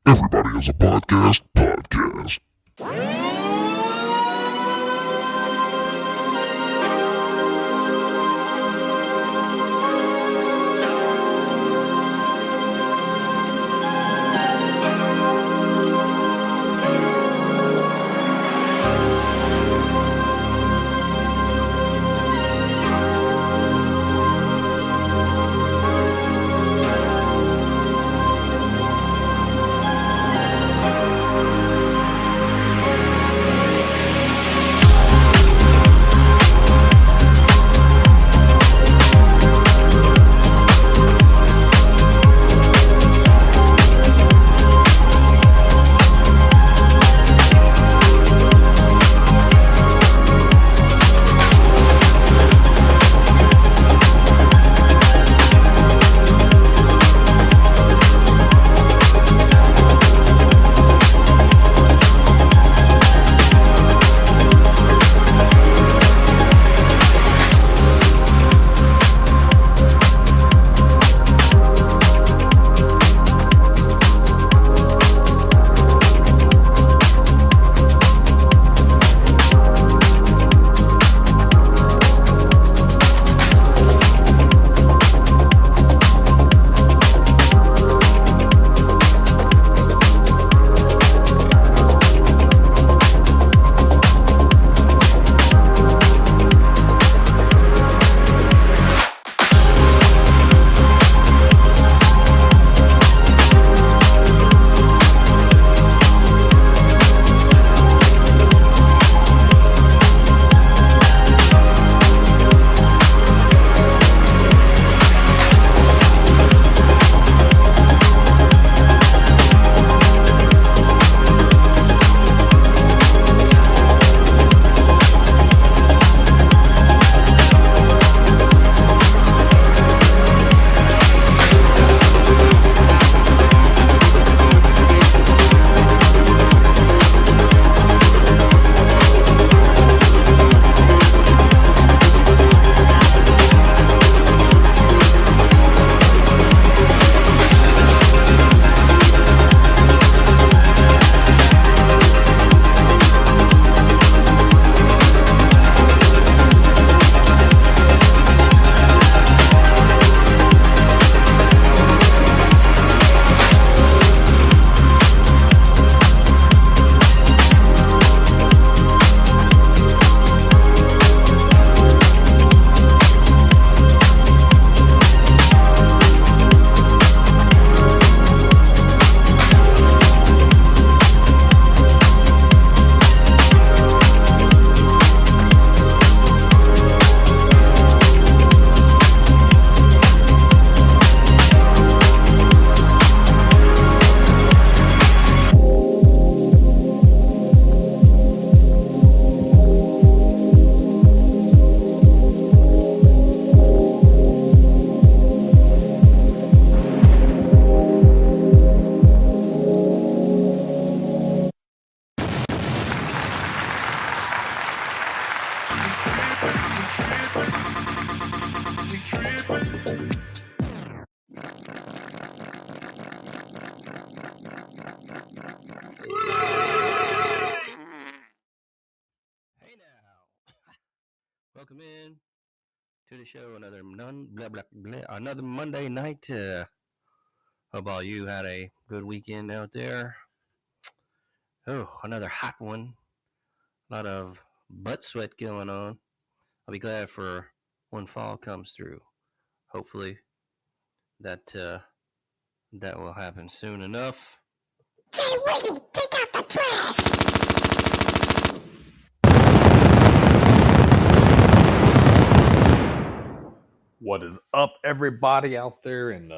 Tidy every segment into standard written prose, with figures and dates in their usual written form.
Everybody has a podcast. Hey now, welcome in to the show. Another Monday night. Hope all you had a good weekend out there. Oh, another hot one. A lot of butt sweat going on. I'll be glad for when fall comes through. Hopefully that that will happen soon enough. Jay Wiggy, take out the trash! What is up, everybody out there in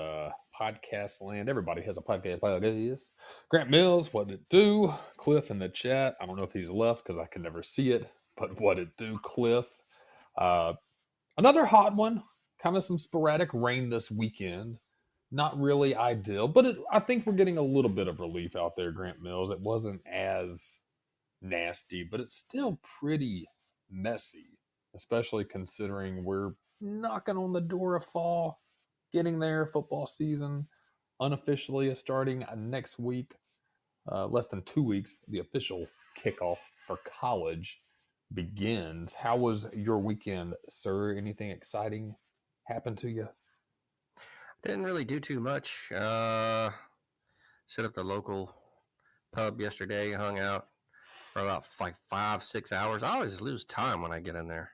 podcast land? Everybody has a podcast like this. Grant Mills, what it do? Cliff in the chat. I don't know if he's left because I can never see it, but what it do, Cliff? Another hot one. Kind of some sporadic rain this weekend. Not really ideal, but I think we're getting a little bit of relief out there, Grant Mills. It wasn't as nasty, but it's still pretty messy, especially considering we're knocking on the door of fall, getting there. Football season unofficially is starting next week. less than 2 weeks, the official kickoff for college begins. How was your weekend, sir? Anything exciting happen to you? Didn't really do too much. Set up the local pub yesterday, hung out for about like 5-6 hours. I always lose time when I get in there.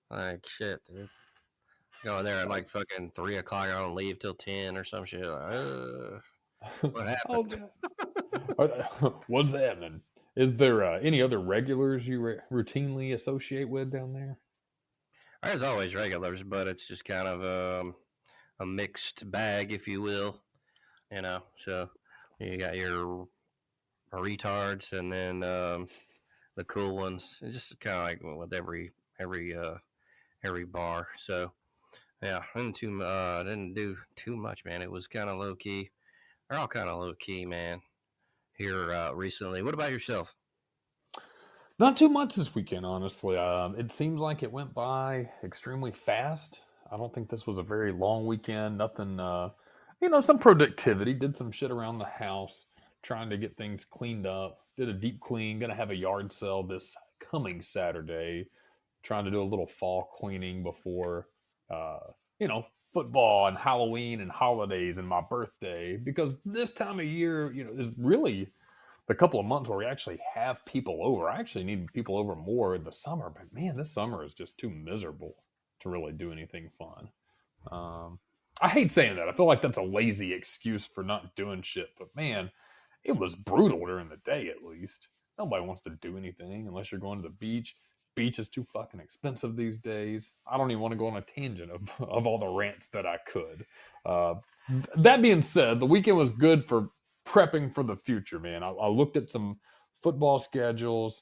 Like shit, dude. Go in there at like fucking 3 o'clock. I don't leave till 10 or some shit. Like, what Oh, happened? what's happening? Is there any other regulars you routinely associate with down there? There's always regulars, but it's just kind of a mixed bag, if you will. So you got your retards and then the cool ones. It's just kind of like with every bar. So yeah, didn't do too much, man. It was kind of low key. They're all kind of low key, man. Here recently. What about yourself? Not too much this weekend, honestly. It seems like it went by extremely fast. I don't think this was a very long weekend. Nothing, some productivity. Did some shit around the house, trying to get things cleaned up. Did a deep clean. Gonna have a yard sale this coming Saturday. Trying to do a little fall cleaning before, uh, football and Halloween and holidays and my birthday. Because this time of year, is really the couple of months where we actually have people over. I actually need people over more in the summer, but man, this summer is just too miserable to really do anything fun. I hate saying that. I feel like that's a lazy excuse for not doing shit, but man, it was brutal during the day at least. Nobody wants to do anything unless you're going to the beach. Beach is too fucking expensive these days. I don't even want to go on a tangent of all the rants that I could. Uh, that being said, the weekend was good for prepping for the future, man. I looked at some football schedules,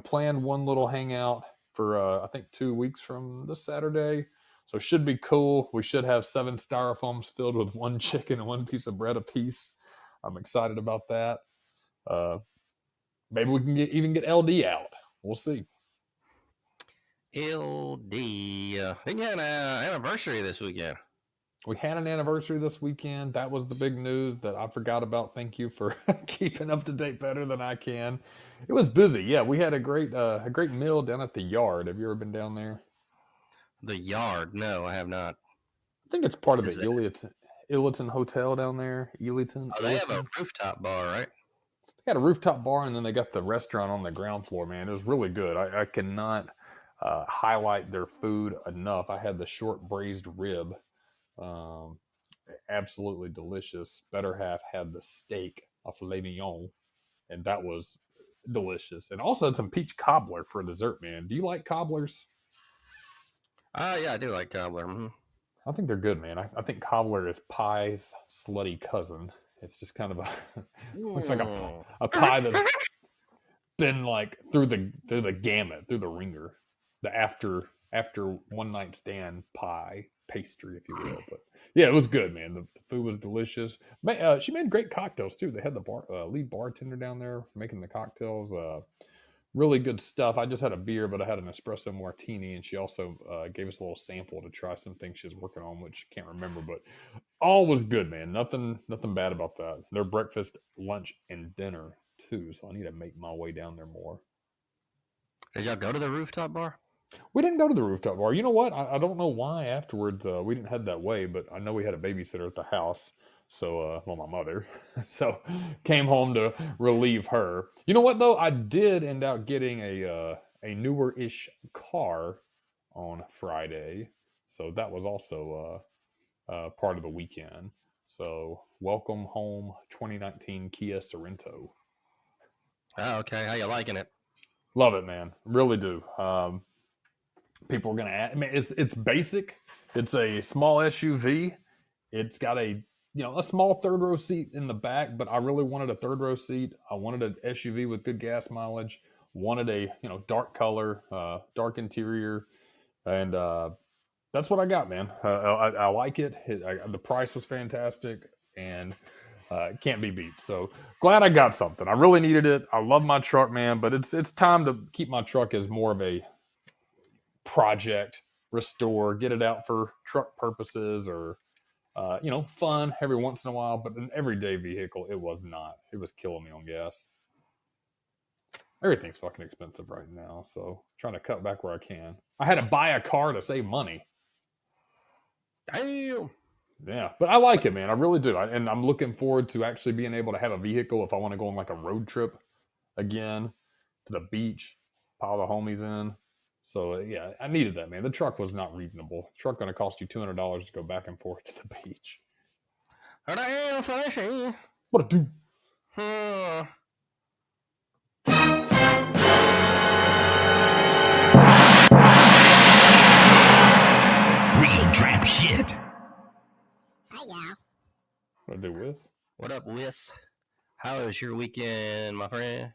planned one little hangout for, I think 2 weeks from this Saturday. So should be cool. We should have 7 styrofoams filled with one chicken and one piece of bread apiece. I'm excited about that. Maybe we can even get LD out. We'll see. LD. Then you had an anniversary this weekend. We had an anniversary this weekend. That was the big news that I forgot about. Thank you for keeping up to date better than I can. It was busy. Yeah, we had a great meal down at the Yard. Have you ever been down there? The Yard. No, I have not. I think it's part of Is the that? Ileton Hotel down there. Ileton. Oh, they have a rooftop bar, right? They got a rooftop bar, and then they got the restaurant on the ground floor, man. It was really good. I cannot highlight their food enough. I had the short braised rib. Um, Absolutely delicious. Better half had the steak, a filet mignon, and that was delicious. And also had some peach cobbler for dessert, man. Do you like cobblers? Yeah, I do like cobbler. Mm-hmm. I think they're good, man. I think cobbler is pie's slutty cousin. It's just kind of a looks like a pie that's been like through the gamut, through the ringer, the after one night stand pie pastry, if you will. But yeah, it was good, man. The food was delicious. She made great cocktails too. They had the lead bartender down there making the cocktails. Really good stuff. I just had a beer, but I had an espresso martini, and she also gave us a little sample to try some things she's working on, which I can't remember, but all was good, man. Nothing bad about that. Their breakfast, lunch, and dinner too. So I need to make my way down there more. Did y'all go to the rooftop bar? We didn't go to the rooftop bar. You know what? I don't know why afterwards we didn't head that way, but I know we had a babysitter at the house. So, my mother. So, came home to relieve her. You know what, though? I did end up getting a newer-ish car on Friday. So, that was also part of the weekend. So, welcome home 2019 Kia Sorento. Oh, okay. How you liking it? Love it, man. Really do. People are gonna add. I mean, it's basic. It's a small SUV. It's got a small third row seat in the back, but I really wanted a third row seat. I wanted an SUV with good gas mileage. Wanted a dark color, dark interior, and that's what I got, man. I like it. The price was fantastic, and it can't be beat. So glad I got something. I really needed it. I love my truck, man, but it's time to keep my truck as more of a project, restore, get it out for truck purposes, or Fun every once in a while, but an everyday vehicle, it was not. It was killing me on gas. Everything's fucking expensive right now, so trying to cut back where I can. I had to buy a car to save money. Damn. Yeah, but I like it, man. I really do. And I'm looking forward to actually being able to have a vehicle if I want to go on like a road trip again to the beach, pile the homies in. So yeah, I needed that, man. The truck was not reasonable. The truck going to cost you $200 to go back and forth to the beach. Damn, flashy. What a dude. Huh. Real trap shit. Hey, y'all. What a do with? What up, Whis? How was your weekend, my friend?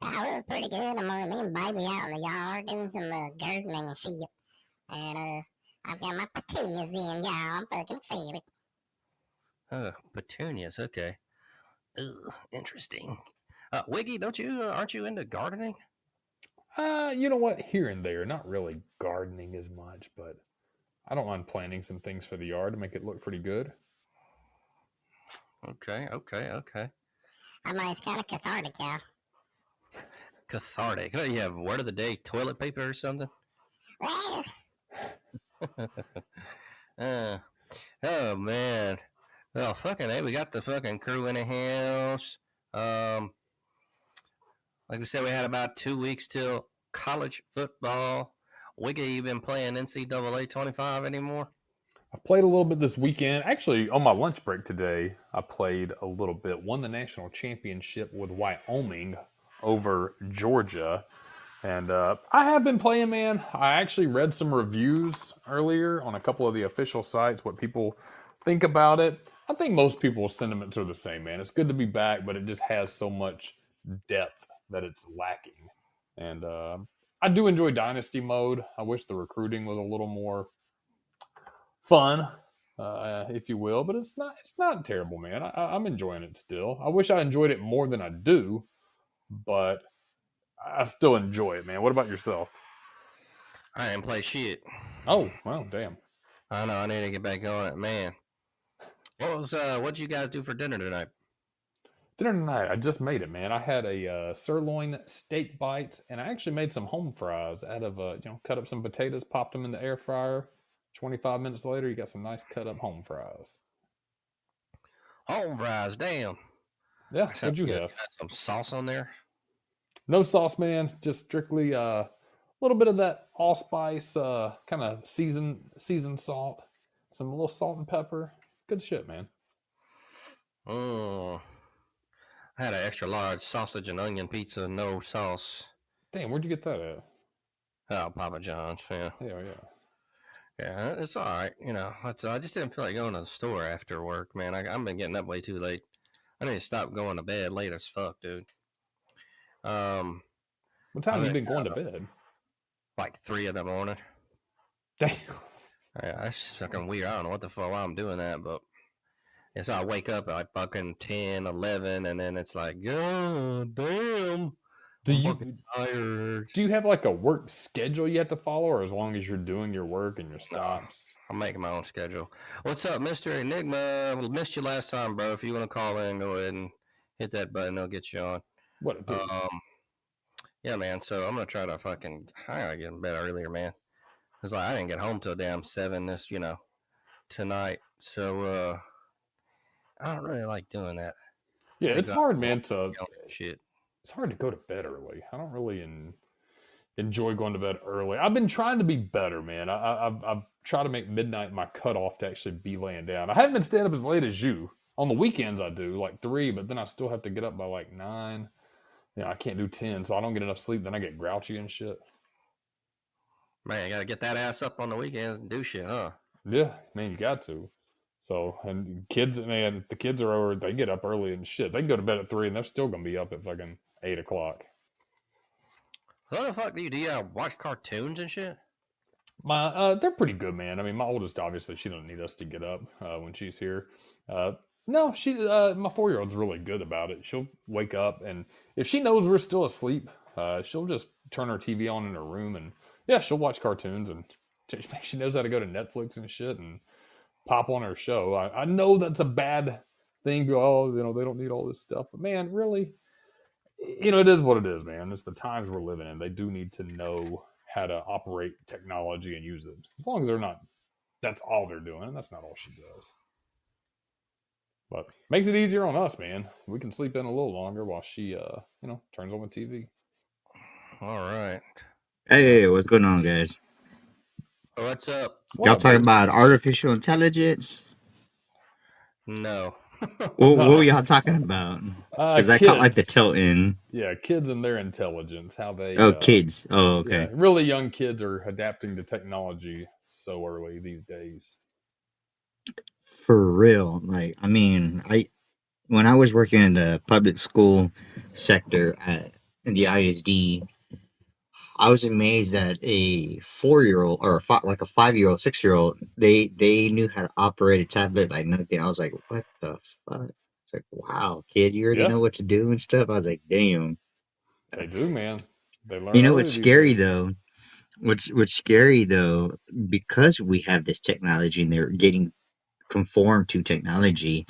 Oh, it was pretty good. Me and baby out in the yard doing some gardening and shit. And I've got my petunias in, y'all. I'm fucking excited. Oh, petunias. Okay. Ugh, interesting. Wiggy, aren't you into gardening? You know what? Here and there, not really gardening as much, but I don't mind planting some things for the yard to make it look pretty good. Okay. I mean, it's kind of cathartic, y'all. Cathartic. You have word of the day toilet paper or something? Well, Oh man. Well, fucking hey, we got the fucking crew in the house. Like we said, we had about 2 weeks till college football. Wiggy, you been playing NCAA 25 anymore? I've played a little bit this weekend. Actually, on my lunch break today, I played a little bit. Won the national championship with Wyoming over Georgia. And I have been playing, man. I actually read some reviews earlier on a couple of the official sites, what people think about it. I think most people's sentiments are the same, man. It's good to be back, but it just has so much depth that it's lacking. And I do enjoy Dynasty mode. I wish the recruiting was a little more fun, if you will, but it's not terrible, man. I'm enjoying it still. I wish I enjoyed it more than I do, but I still enjoy it, man. What about yourself? I didn't play shit. Oh, well, damn. I know, I need to get back on it, man. What'd you guys do for dinner tonight? Dinner tonight, I just made it, man. I had a sirloin steak bites, and I actually made some home fries out of, cut up some potatoes, popped them in the air fryer. 25 minutes later, you got some nice cut up home fries. Home fries, damn. Yeah, That what'd you good. have? Got some sauce on there. No sauce, man. Just strictly a little bit of that allspice, kind of seasoned salt, some little salt and pepper. Good shit, man. Oh, I had an extra large sausage and onion pizza, no sauce. Damn, where'd you get that at? Oh, Papa John's, yeah. Hell yeah. Yeah, it's all right. I just didn't feel like going to the store after work, man. I've been getting up way too late. I need to stop going to bed late as fuck, dude. What time I've have you been been going to bed? like 3 in the morning. Damn. Yeah, that's just fucking weird. I don't know what the fuck why I'm doing that, but yeah, so I wake up at like fucking 10, 11, and then it's like, God damn. I'm fucking tired. Do you have like a work schedule you have to follow, or as long as you're doing your work and your stops? I'm making my own schedule. What's up, Mr. Enigma? We missed you last time, bro. If you want to call in, go ahead and hit that button. I'll get you on. What? Dude? Yeah, man. So I'm gonna try to I gotta get in bed earlier, man. Cause like I didn't get home till damn 7 tonight. So I don't really like doing that. Yeah, it's hard, man. Shit. It's hard to go to bed early. I don't really enjoy going to bed early. I've been trying to be better, man. I've tried to make midnight my cutoff to actually be laying down. I haven't been staying up as late as you. On the weekends I do, like 3, but then I still have to get up by like 9. I can't do 10, so I don't get enough sleep. Then I get grouchy and shit. Man, you gotta get that ass up on the weekends and do shit, huh? Yeah, man, you got to. So, and kids, man, the kids are over, they get up early and shit. They can go to bed at 3 and they're still going to be up at fucking 8 o'clock. What the fuck do you watch cartoons and shit? They're pretty good, man. I mean, my oldest, obviously, she don't need us to get up when she's here. No, my 4-year-old's really good about it. She'll wake up, and if she knows we're still asleep, she'll just turn her TV on in her room, and yeah, she'll watch cartoons, and she knows how to go to Netflix and shit, and pop on our show. I know that's a bad thing. Oh, they don't need all this stuff. But man, really, it is what it is, man. It's the times we're living in. They do need to know how to operate technology and use it. As long as they're not, that's all they're doing. And that's not all she does. But makes it easier on us, man. We can sleep in a little longer while she, turns on the TV. All right. Hey, what's going on, guys? What's up? Y'all talking about artificial intelligence? No. What were y'all talking about? Because I caught like the tail end. Yeah, kids and their intelligence. How they. Oh, kids. Oh, okay. Yeah, really young kids are adapting to technology so early these days. For real. Like, I mean, when I was working in the public school sector in the ISD, I was amazed that a 4-year-old or like a 5-year-old, 6-year-old, they knew how to operate a tablet like nothing. I was like, what the fuck? It's like, wow, kid, you already know what to do and stuff. I was like, damn. They do, man. They learn. You know what's scary though? What's scary though, because we have this technology and they're getting conformed to technology,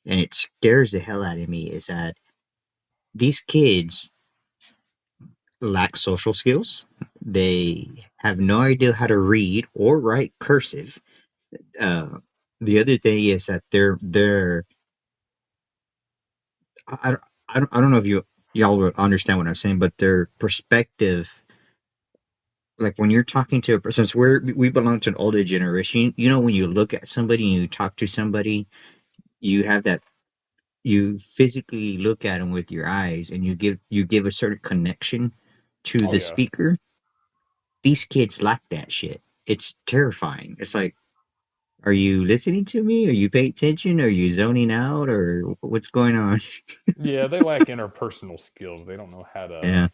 and it scares the hell out of me, is that these kids lack social skills. They have no idea how to read or write cursive. The other thing is that they're I don't know if y'all would understand what I'm saying, but their perspective, like when you're talking to a person, since we belong to an older generation, when you look at somebody and you talk to somebody, you have that, you physically look at them with your eyes and you give a certain connection to the speaker. These kids lack that shit. It's terrifying. It's like, are you listening to me? Are you paying attention? Are you zoning out? Or what's going on? Yeah, they lack interpersonal skills. They don't know how to,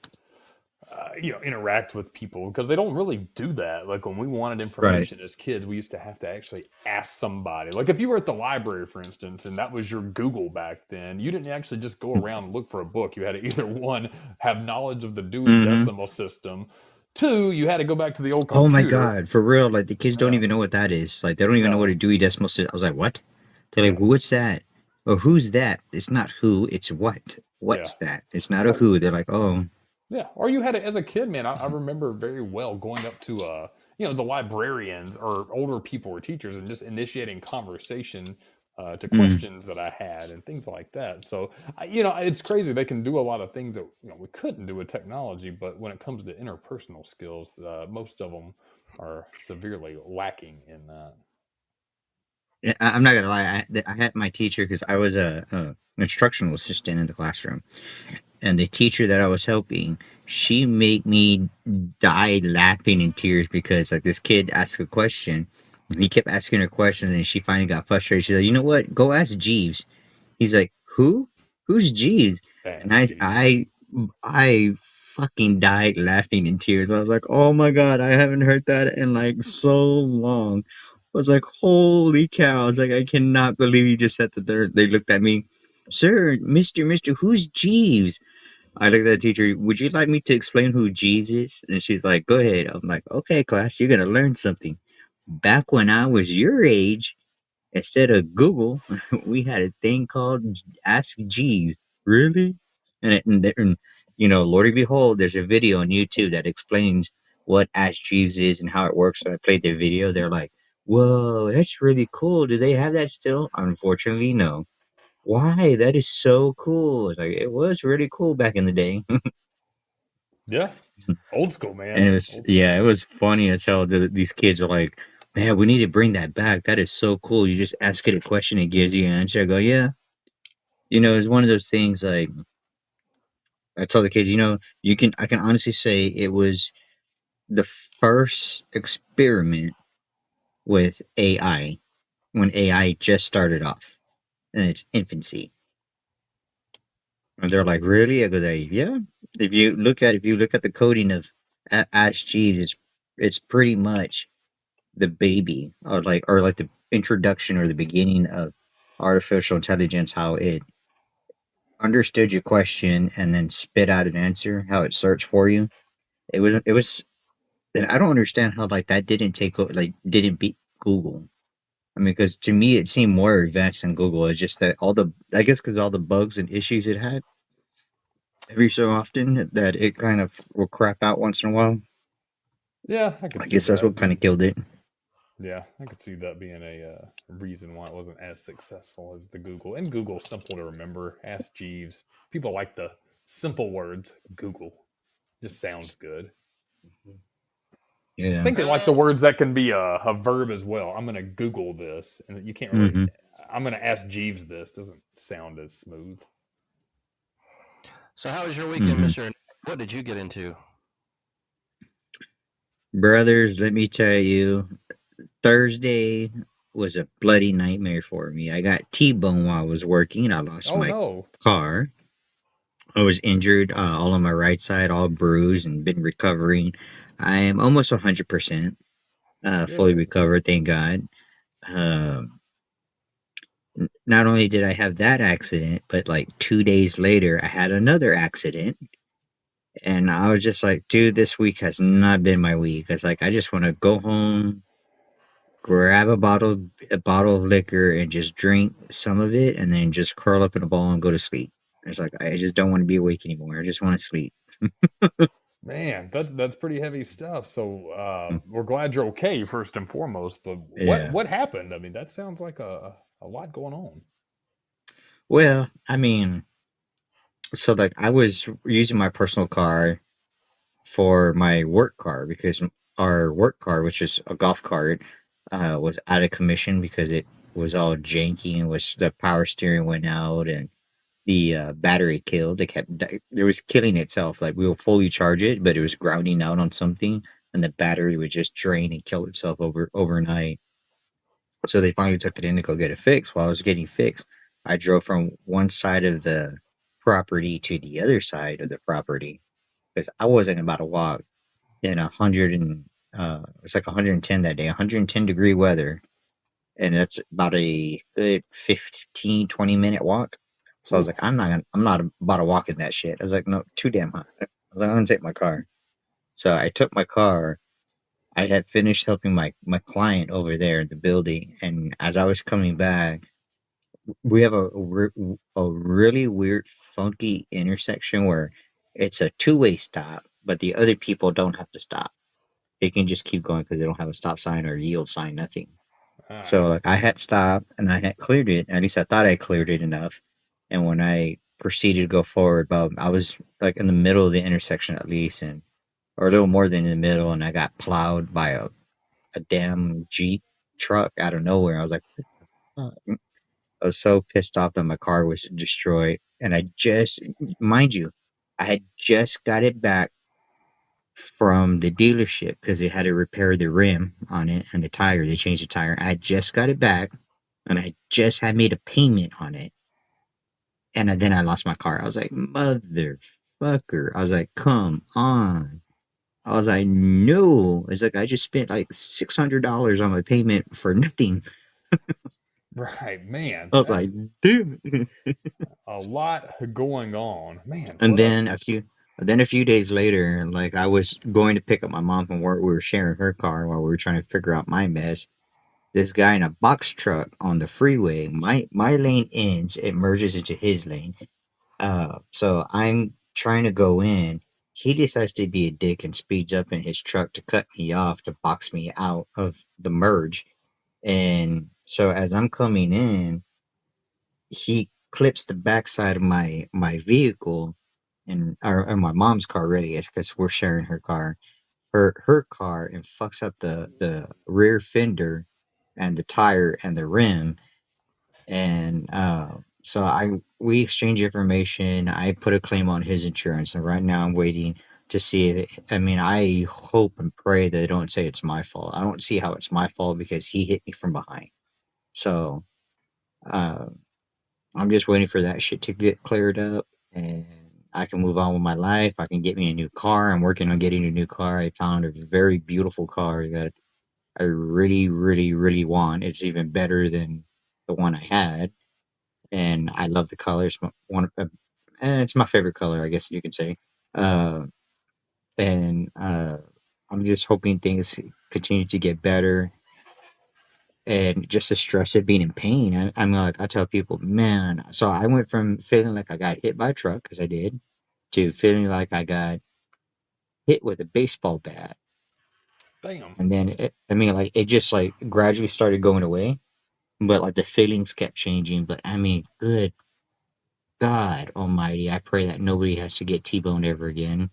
interact with people because they don't really do that. Like when we wanted information as kids, we used to have to actually ask somebody. Like if you were at the library, for instance, and that was your Google back then, you didn't actually just go around and look for a book. You had to either one, have knowledge of the Dewey Decimal System. Two, you had to go back to the old computer. Oh my god, for real! Like the kids don't even know what that is. Like they don't even know what a Dewey Decimal System. I was like, what? They're like, what's that? Or who's that? It's not who, it's what. What's that? It's not a who. They're like, oh. Yeah, or you had it as a kid, man. I remember very well going up to the librarians or older people or teachers and just initiating conversation to questions that I had and things like that. So, it's crazy. They can do a lot of things that we couldn't do with technology, but when it comes to interpersonal skills, most of them are severely lacking in that. I'm not gonna lie. I had my teacher, because I was a instructional assistant in the classroom, and the teacher that I was helping, she made me die laughing in tears because like this kid asked a question, and he kept asking her questions, and she finally got frustrated. She's like, "You know what? Go ask Jeeves." He's like, "Who? Who's Jeeves?" And I fucking died laughing in tears. I was like, "Oh my god, I haven't heard that in like so long." I was like, holy cow. I was like, I cannot believe you just said that. They looked at me. Sir, Mr. Who's Jeeves? I looked at the teacher. Would you like me to explain who Jeeves is? And she's like, go ahead. I'm like, okay, class, you're going to learn something. Back when I was your age, instead of Google, we had a thing called Ask Jeeves. Really? And Lordy behold, there's a video on YouTube that explains what Ask Jeeves is and how it works. So I played their video. They're like, whoa, that's really cool. Do they have that still? Unfortunately, no. Why? That is so cool. Like, it was really cool back in the day. Yeah. Old school, man. And it was funny as hell. These kids are like, man, we need to bring that back. That is so cool. You just ask it a question, it gives you an answer. I go, yeah. It's one of those things like, I tell the kids, I can honestly say it was the first experiment with AI when AI just started off in its infancy. And they're like, really? I go, yeah. If you look at the coding of Ask Jeeves, it's pretty much the baby, or like the introduction or the beginning of artificial intelligence, how it understood your question and then spit out an answer, how it searched for you. It was, and I don't understand how like that didn't beat Google. I mean, because to me, it seemed more advanced than Google. It's just that I guess, because all the bugs and issues it had every so often, that it kind of will crap out once in a while. Yeah, I could I see guess that's that. what kind of killed it. Yeah, I could see that being a reason why it wasn't as successful as the Google. And Google's simple to remember. Ask Jeeves. People like the simple words. Google just sounds good. I Yeah. think they like the words that can be a verb as well. I'm going to Google this, and you can't really. hmm I'm going to ask Jeeves this. Doesn't sound as smooth. So how was your weekend, hmm Mister? What did you get into? Brothers, let me tell you, Thursday was a bloody nightmare for me. I got T-boned while I was working. I lost Oh my no! car. I was injured, all on my right side, all bruised, and been recovering. I am almost 100%, fully Good. recovered, thank God. Um, Not only did I have that accident, but like 2 days later, I had another accident. And I was just like, dude, this week has not been my week. It's like, I just want to go home, grab a bottle of liquor, and just drink some of it, and then just curl up in a ball and go to sleep. It's like, I just don't want to be awake anymore. I just want to sleep. Man, that's pretty heavy stuff. So we're glad you're okay, first and foremost. But what Yeah. what happened? I mean, that sounds like a lot going on. Well, I mean, so like I was using my personal car for my work car, because our work car, which is a golf cart, was out of commission because it was all janky, and was the power steering went out, and the battery killed. It was killing itself. Like, we will fully charge it, but it was grounding out on something, and the battery would just drain and kill itself overnight. So they finally took it in to go get it fixed. While I was getting fixed, I drove from one side of the property to the other side of the property, because I wasn't about to walk in 100 and it's like 110 that day, 110-degree weather, and that's about a good 15-20 minute walk. So I was Ooh, like, I'm not about to walk in that shit. I was like, no, too damn hot. I was like, I'm gonna take my car. So I took my car. I had finished helping my client over there in the building, and as I was coming back, we have a really weird, funky intersection where it's a two-way stop, but the other people don't have to stop. They can just keep going because they don't have a stop sign or yield sign, nothing. So ah, like, I had stopped and I had cleared it. At least I thought I cleared it enough. And when I proceeded to go forward, but I was like in the middle of the intersection at least, and or a little more than in the middle, and I got plowed by a damn Jeep truck out of nowhere. I was like, "What the fuck?" I was so pissed off that my car was destroyed. And mind you, I had just got it back from the dealership because they had to repair the rim on it and the tire. They changed the tire. I just got it back, and I just had made a payment on it. And then I lost my car. I was like, motherfucker. I was like, come on. I was like, no. It's like, I just spent like $600 on my payment for nothing. right, man. I was like, That's damn it. a lot going on, man. And What a then a few days later, like, I was going to pick up my mom from work. We were sharing her car while we were trying to figure out my mess. This guy in a box truck on the freeway. My lane ends, it merges into his lane. So I'm trying to go in. He decides to be a dick and speeds up in his truck to cut me off, to box me out of the merge. And so as I'm coming in, he clips the backside of my vehicle, and or my mom's car, really, because we're sharing her car, her car, and fucks up the rear fender and the tire and the rim. And so I we exchange information. I put a claim on his insurance, and right now I'm waiting to see if, I mean, I hope and pray that they don't say it's my fault. I don't see how it's my fault because he hit me from behind. So uh, I'm just waiting for that shit to get cleared up, and I can move on with my life. I can get me a new car. I'm working on getting a new car. I found a very beautiful car that I really, really, really want. It's even better than the one I had, and I love the color. It's my favorite color, I guess you could say. Uh, and I'm just hoping things continue to get better. and just the stress of being in pain. I'm like, I tell people, man. So I went from feeling like I got hit by a truck, because I did, to feeling like I got hit with a baseball bat. Damn. And then, like, it just like gradually started going away, but like the feelings kept changing. But I mean, good God Almighty, I pray that nobody has to get T-boned ever again.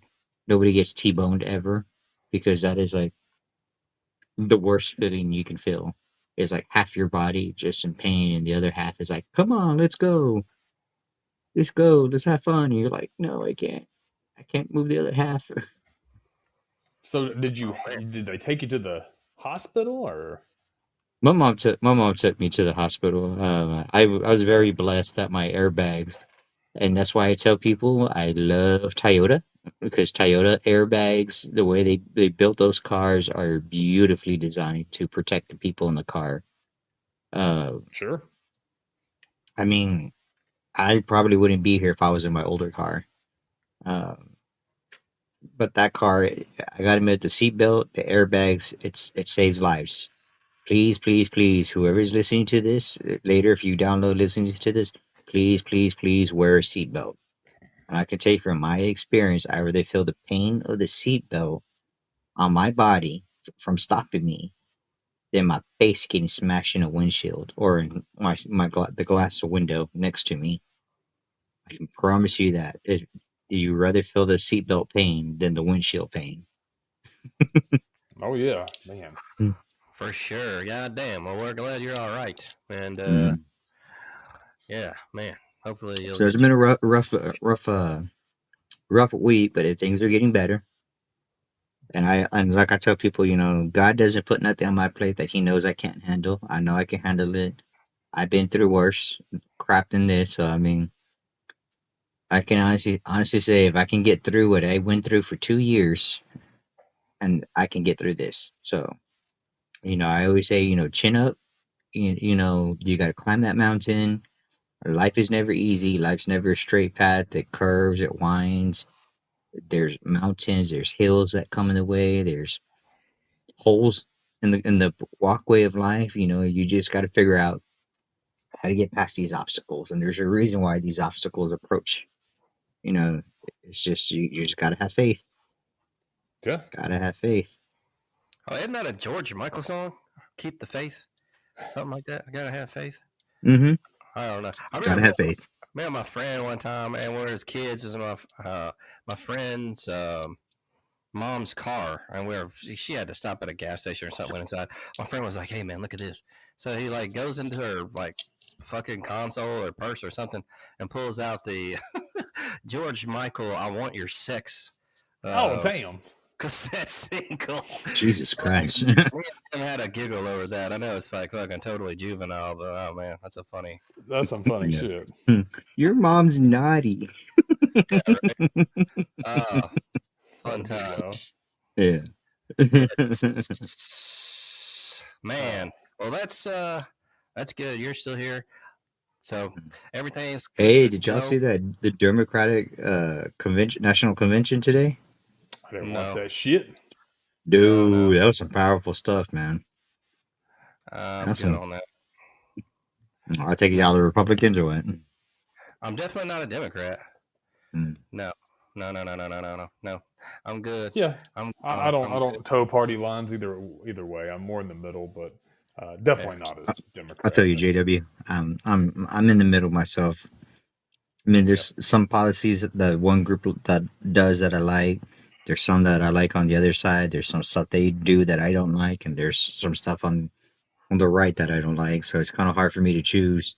Nobody gets T-boned ever, because that is like the worst feeling you can feel. Is like half your body just in pain, and the other half is like, "Come on, let's go, let's have fun." And you're like, "No, I can't move the other half." So did they take you to the hospital or? My mom took me to the hospital. I was very blessed that my airbags, and that's why I tell people I love Toyota, because Toyota airbags, the way they built those cars, are beautifully designed to protect the people in the car. Uh, Sure. I mean, I probably wouldn't be here if I was in my older car. Um, but that car, I got to admit, the seatbelt, the airbags, it saves lives. Please, please, please, whoever's listening to this later, if you download listening to this, please, please, please wear a seatbelt. And I can tell you from my experience, I rather feel the pain of the seatbelt on my body from stopping me than my face getting smashed in a windshield or in the glass window next to me. I can promise you that. You rather feel the seatbelt pain than the windshield pain. Oh yeah, man. For sure. God damn. Well, we're glad you're all right. And Mm. yeah, man. Hopefully you'll So it's get been a rough week, but things are getting better. And like I tell people, God doesn't put nothing on my plate that He knows I can't handle. I know I can handle it. I've been through worse crap than this, so I mean, I can honestly say, if I can get through what I went through for 2 years, and I can get through this. So, I always say, chin up. You got to climb that mountain. Life is never easy. Life's never a straight path. It curves, it winds. There's mountains, there's hills that come in the way. There's holes in the walkway of life. You just got to figure out how to get past these obstacles. And there's a reason why these obstacles approach. You know, it's just you just got to have faith. Yeah. Gotta have faith. Oh, isn't that a George Michael song? Keep the faith. Something like that. I gotta have faith. Mm-hmm. I don't know. I Gotta remember have faith. me and my friend one time, and one of his kids was in my friend's mom's car, and she had to stop at a gas station or something. Went inside. My friend was like, "Hey man, look at this." So he like goes into her like fucking console or purse or something and pulls out the George Michael "I Want Your Sex" Oh uh, damn. cassette single. Jesus Christ. I had a giggle over that. I know it's like fucking totally juvenile, but oh man, that's a funny. That's some funny Yeah. shit. Your mom's naughty. Yeah, right? Fun Holy time. cow. Yeah. Yes. Man. Well, that's good. You're still here, so everything's good Hey, to did y'all go. see that the Democratic National Convention today? I didn't watch No, that shit. no. Dude, that was some powerful stuff, man. I'm That's good some. on that. I take it No, y'all the Republicans or what? I'm definitely not a Democrat. Mm. No, no. I'm good. Yeah. I'm I don't I'm good. toe party lines either way. I'm more in the middle, but Yeah. definitely not a I feel Democrat. you, JW. I'm in the middle myself. I mean, Yep. there's some policies that one group that does that I like. There's some that I like on the other side. There's some stuff they do that I don't like, and there's some stuff on the right that I don't like. So it's kind of hard for me to choose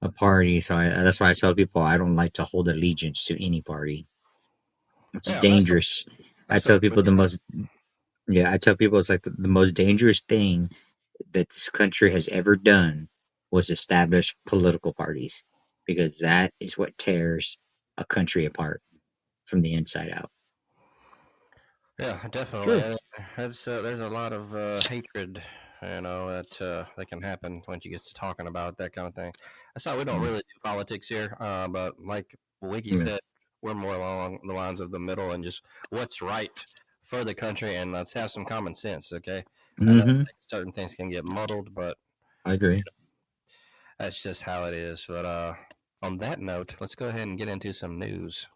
a party. So that's why I tell people I don't like to hold allegiance to any party. It's Yeah, dangerous. I that's what tell people I tell people it's like the most dangerous thing that this country has ever done was establish political parties, because that is what tears a country apart from the inside out. Yeah, It's definitely. true. There's a lot of hatred, that can happen when you get to talking about that kind of thing. That's why we don't Mm. really do politics here. But like Wiggy Yeah. said, we're more along the lines of the middle and just what's right for the country, and let's have some common sense. Okay, I know Mm-hmm. certain things can get muddled, but I agree. That's just how it is. But on that note, let's go ahead and get into some news.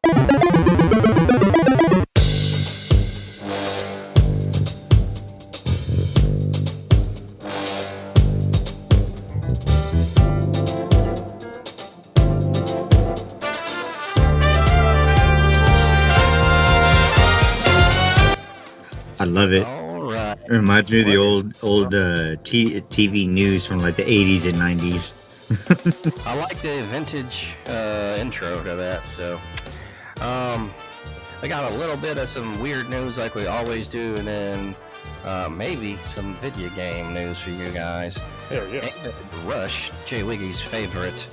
I love it. All right. It reminds me of the What is- old TV news from like the 80s and 90s. I like the vintage intro to that. So, I got a little bit of some weird news like we always do, and then maybe some video game news for you guys. There, yes. David Rush, Jay Wiggy's favorite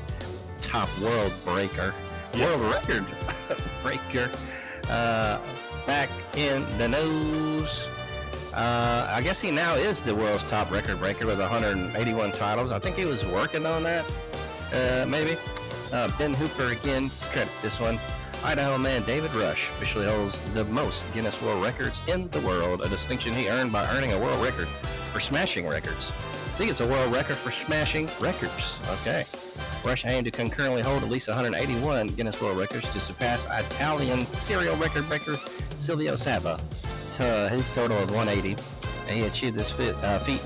top world breaker, Yes. world record breaker, back in the news. I guess he now is the world's top record breaker with 181 titles. I think he was working on that, maybe. Ben Hooper again, credit this one. Idaho man David Rush officially holds the most Guinness World Records in the world, a distinction he earned by earning a world record for smashing records. I think it's a world record for smashing records. Okay. Rush aimed to concurrently hold at least 181 Guinness World Records to surpass Italian serial record breaker Silvio Saba to his total of 180. And he achieved this feat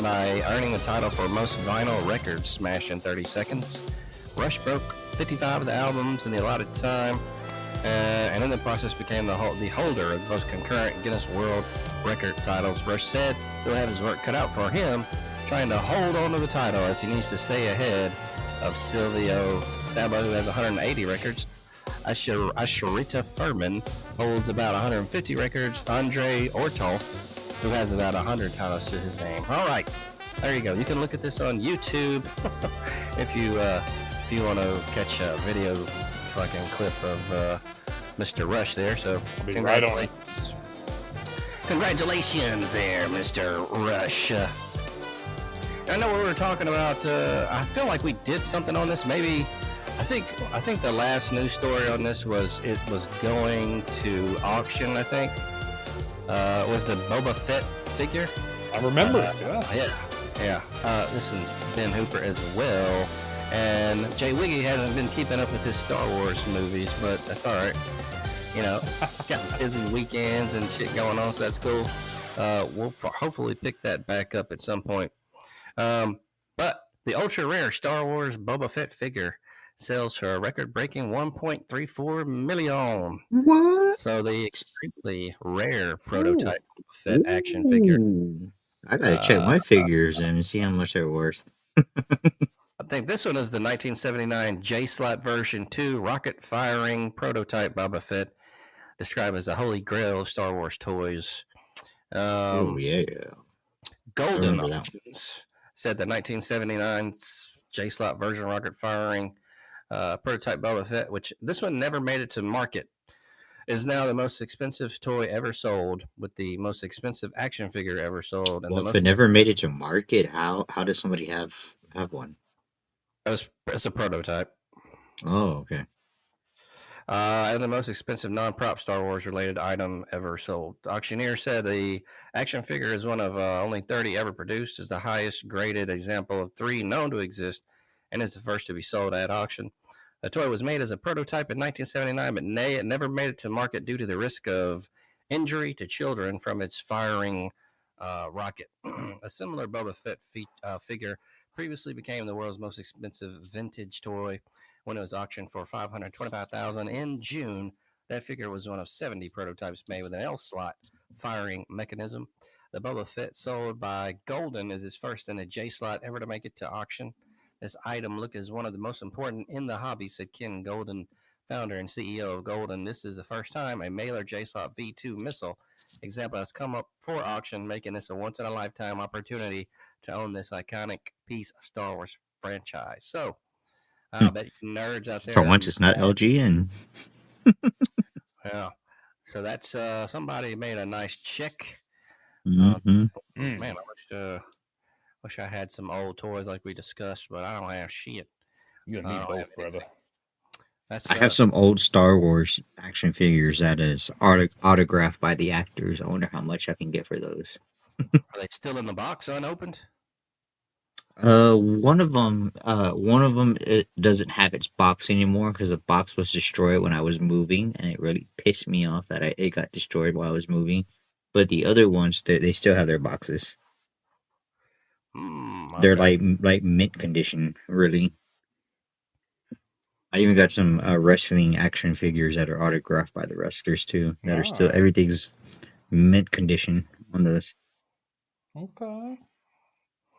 by earning the title for most vinyl records smashed in 30 seconds. Rush broke 55 of the albums in the allotted time, and in the process became the holder of the most concurrent Guinness World Record titles. Rush said he'll have his work cut out for him, trying to hold on to the title as he needs to stay ahead of Silvio Saba, who has 180 records. Asharita Furman holds about 150 records. Andre Ortolf, who has about 100 titles to his name. All right, there you go. You can look at this on YouTube if you want to catch a video fucking clip of Mr. Rush there. So I'll be right on it. Congratulations there, Mr. Rush. I know we were talking about. I feel like we did something on this. Maybe I think the last news story on this was it was going to auction. I think was the Boba Fett figure. I remember. Yeah. This is Ben Hooper as well, and Jay Wiggy hasn't been keeping up with his Star Wars movies, but that's all right. You know, he's got busy weekends and shit going on, so that's cool. We'll hopefully pick that back up at some point. But the ultra rare Star Wars Boba Fett figure sells for a record-breaking 1.34 million. What? So the extremely rare prototype Boba Fett action figure. Ooh. I gotta check my figures and see how much they're worth. I think this one is the 1979 J-Slot version 2 rocket-firing prototype Boba Fett, described as a holy grail of Star Wars toys. Oh yeah. Golden remember that Auctions said the 1979 J-Slot version rocket-firing prototype Boba Fett, which this one never made it to market, is now the most expensive toy ever sold, with the most expensive action figure ever sold. And Well, if it never made it to market, how does somebody have one? It's a prototype. Oh, okay. And the most expensive non-prop Star Wars related item ever sold. The auctioneer said the action figure is one of only 30 ever produced, is the highest graded example of 3 known to exist, and is the first to be sold at auction. The toy was made as a prototype in 1979, but it never made it to market due to the risk of injury to children from its firing rocket. A similar Boba Fett figure previously became the world's most expensive vintage toy when it was auctioned for $525,000 in June. That figure was one of 70 prototypes made with an L-slot firing mechanism. The Boba Fett sold by Golden is his first in a J-slot ever to make it to auction. This item look is one of the most important in the hobby, said Ken Golden, founder and CEO of Golden. This is the first time a Mailer J-slot V2 missile example has come up for auction, making this a once-in-a-lifetime opportunity to own this iconic piece of Star Wars franchise. So, I bet you nerds out there. For once, it's not LG, and yeah. So that's somebody made a nice check. Mhm. Man, I wish I had some old toys like we discussed, but I don't have shit. You and me both, brother. That's I have some old Star Wars action figures that is autographed by the actors. I wonder how much I can get for those. Are they still in the box unopened? One of them, it doesn't have its box anymore because the box was destroyed when I was moving, and it really pissed me off that it got destroyed while I was moving. But the other ones, they still have their boxes. They're Okay. like mint condition, really. I even got some wrestling action figures that are autographed by the wrestlers too. That are still Nice. everything's mint condition on those. Okay.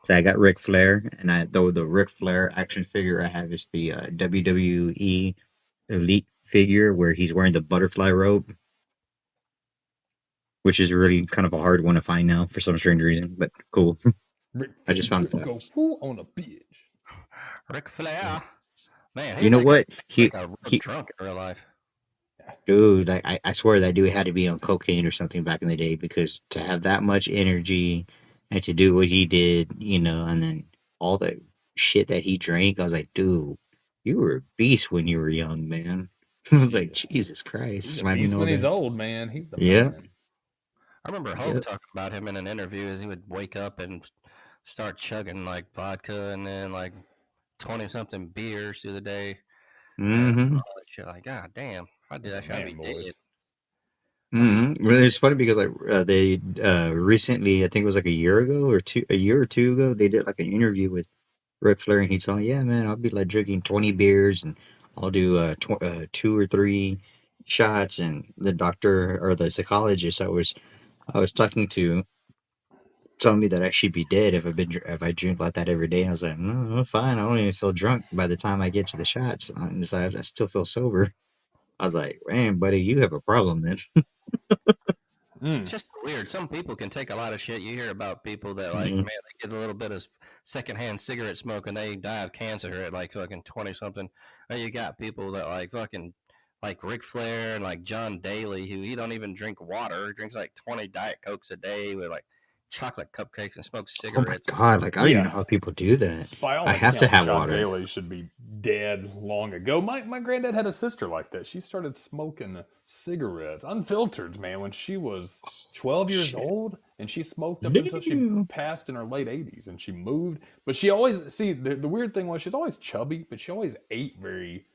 So I got Ric Flair, and the Ric Flair action figure I have is the WWE Elite figure where he's wearing the butterfly robe, which is really kind of a hard one to find now for some strange reason, but cool. Rick I just found Flair that. go who on a bitch. Ric Flair. Man, You he's know like what? like a real He drunk in real life. dude, I swear that dude had to be on cocaine or something back in the day because to have that much energy and to do what he did, and then all the shit that he drank, I was like, dude, you were a beast when you were young, man. I was like, Shit. Jesus He's Christ, a why we beast know when he's that? old, man. He's the Yep, man. I remember Hulk yep. talking about him in an interview as he would wake up and start chugging like vodka and then like 20 something beers through the day and Mm-hmm. all that shit. Like, God damn, if I did That's a that shit, I'd man, be dead. boys. I'd be Mm-hmm. Well, it's funny because like they recently, I think it was like a year or two ago, they did like an interview with Ric Flair, and he's like, "Yeah, man, I'll be like drinking 20 beers, and I'll do 2 or 3 shots." And the doctor or the psychologist I was talking to told me that I should be dead if I drink like that every day. I was like, "No, fine. I don't even feel drunk by the time I get to the shots. And so I still feel sober." I was like, "Man, buddy, you have a problem then." It's Mm. just weird. Some people can take a lot of shit. You hear about people that like, man, they get a little bit of secondhand cigarette smoke and they die of cancer at like fucking 20 something. And you got people that like fucking like Ric Flair and like John Daly who he don't even drink water. He drinks like 20 Diet Cokes a day with like chocolate cupcakes and smokes Oh my cigarettes. God, like I don't even Yeah. know how people do that. By all I have to accounts, have John water. Daly should be dead long ago. My granddad had a sister like that. She started smoking cigarettes, unfiltered, man, when she was 12 years Shit. old, and she smoked up until she Damn. passed in her late 80s, and she moved. But she always, see, the weird thing was she's always chubby, but she always ate very,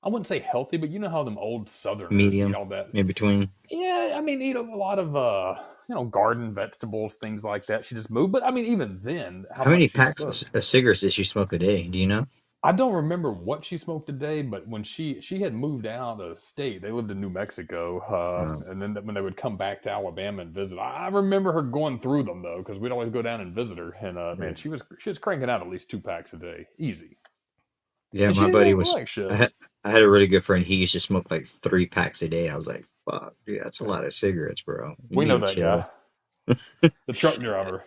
I wouldn't say healthy, but you know how them old Southerners eat Medium, all that. in between. Yeah, I mean, eat a lot of garden vegetables, things like that. She just moved, but I mean, even then, how How many much she packs smoked. of cigarettes does she smoke a day? Do you know? I don't remember what she smoked today, but when she had moved out of state, they lived in New Mexico, Oh, and then when they would come back to Alabama and visit, I remember her going through them though, because we'd always go down and visit her, and yeah. man, she was cranking out at least 2 packs a day, easy, Yeah, and she my didn't buddy even look was. like shit. I had a really good friend. He used to smoke like 3 packs a day. I was like, "Fuck, dude, that's a lot of cigarettes, bro. You We know need to that guy, chill." the truck driver.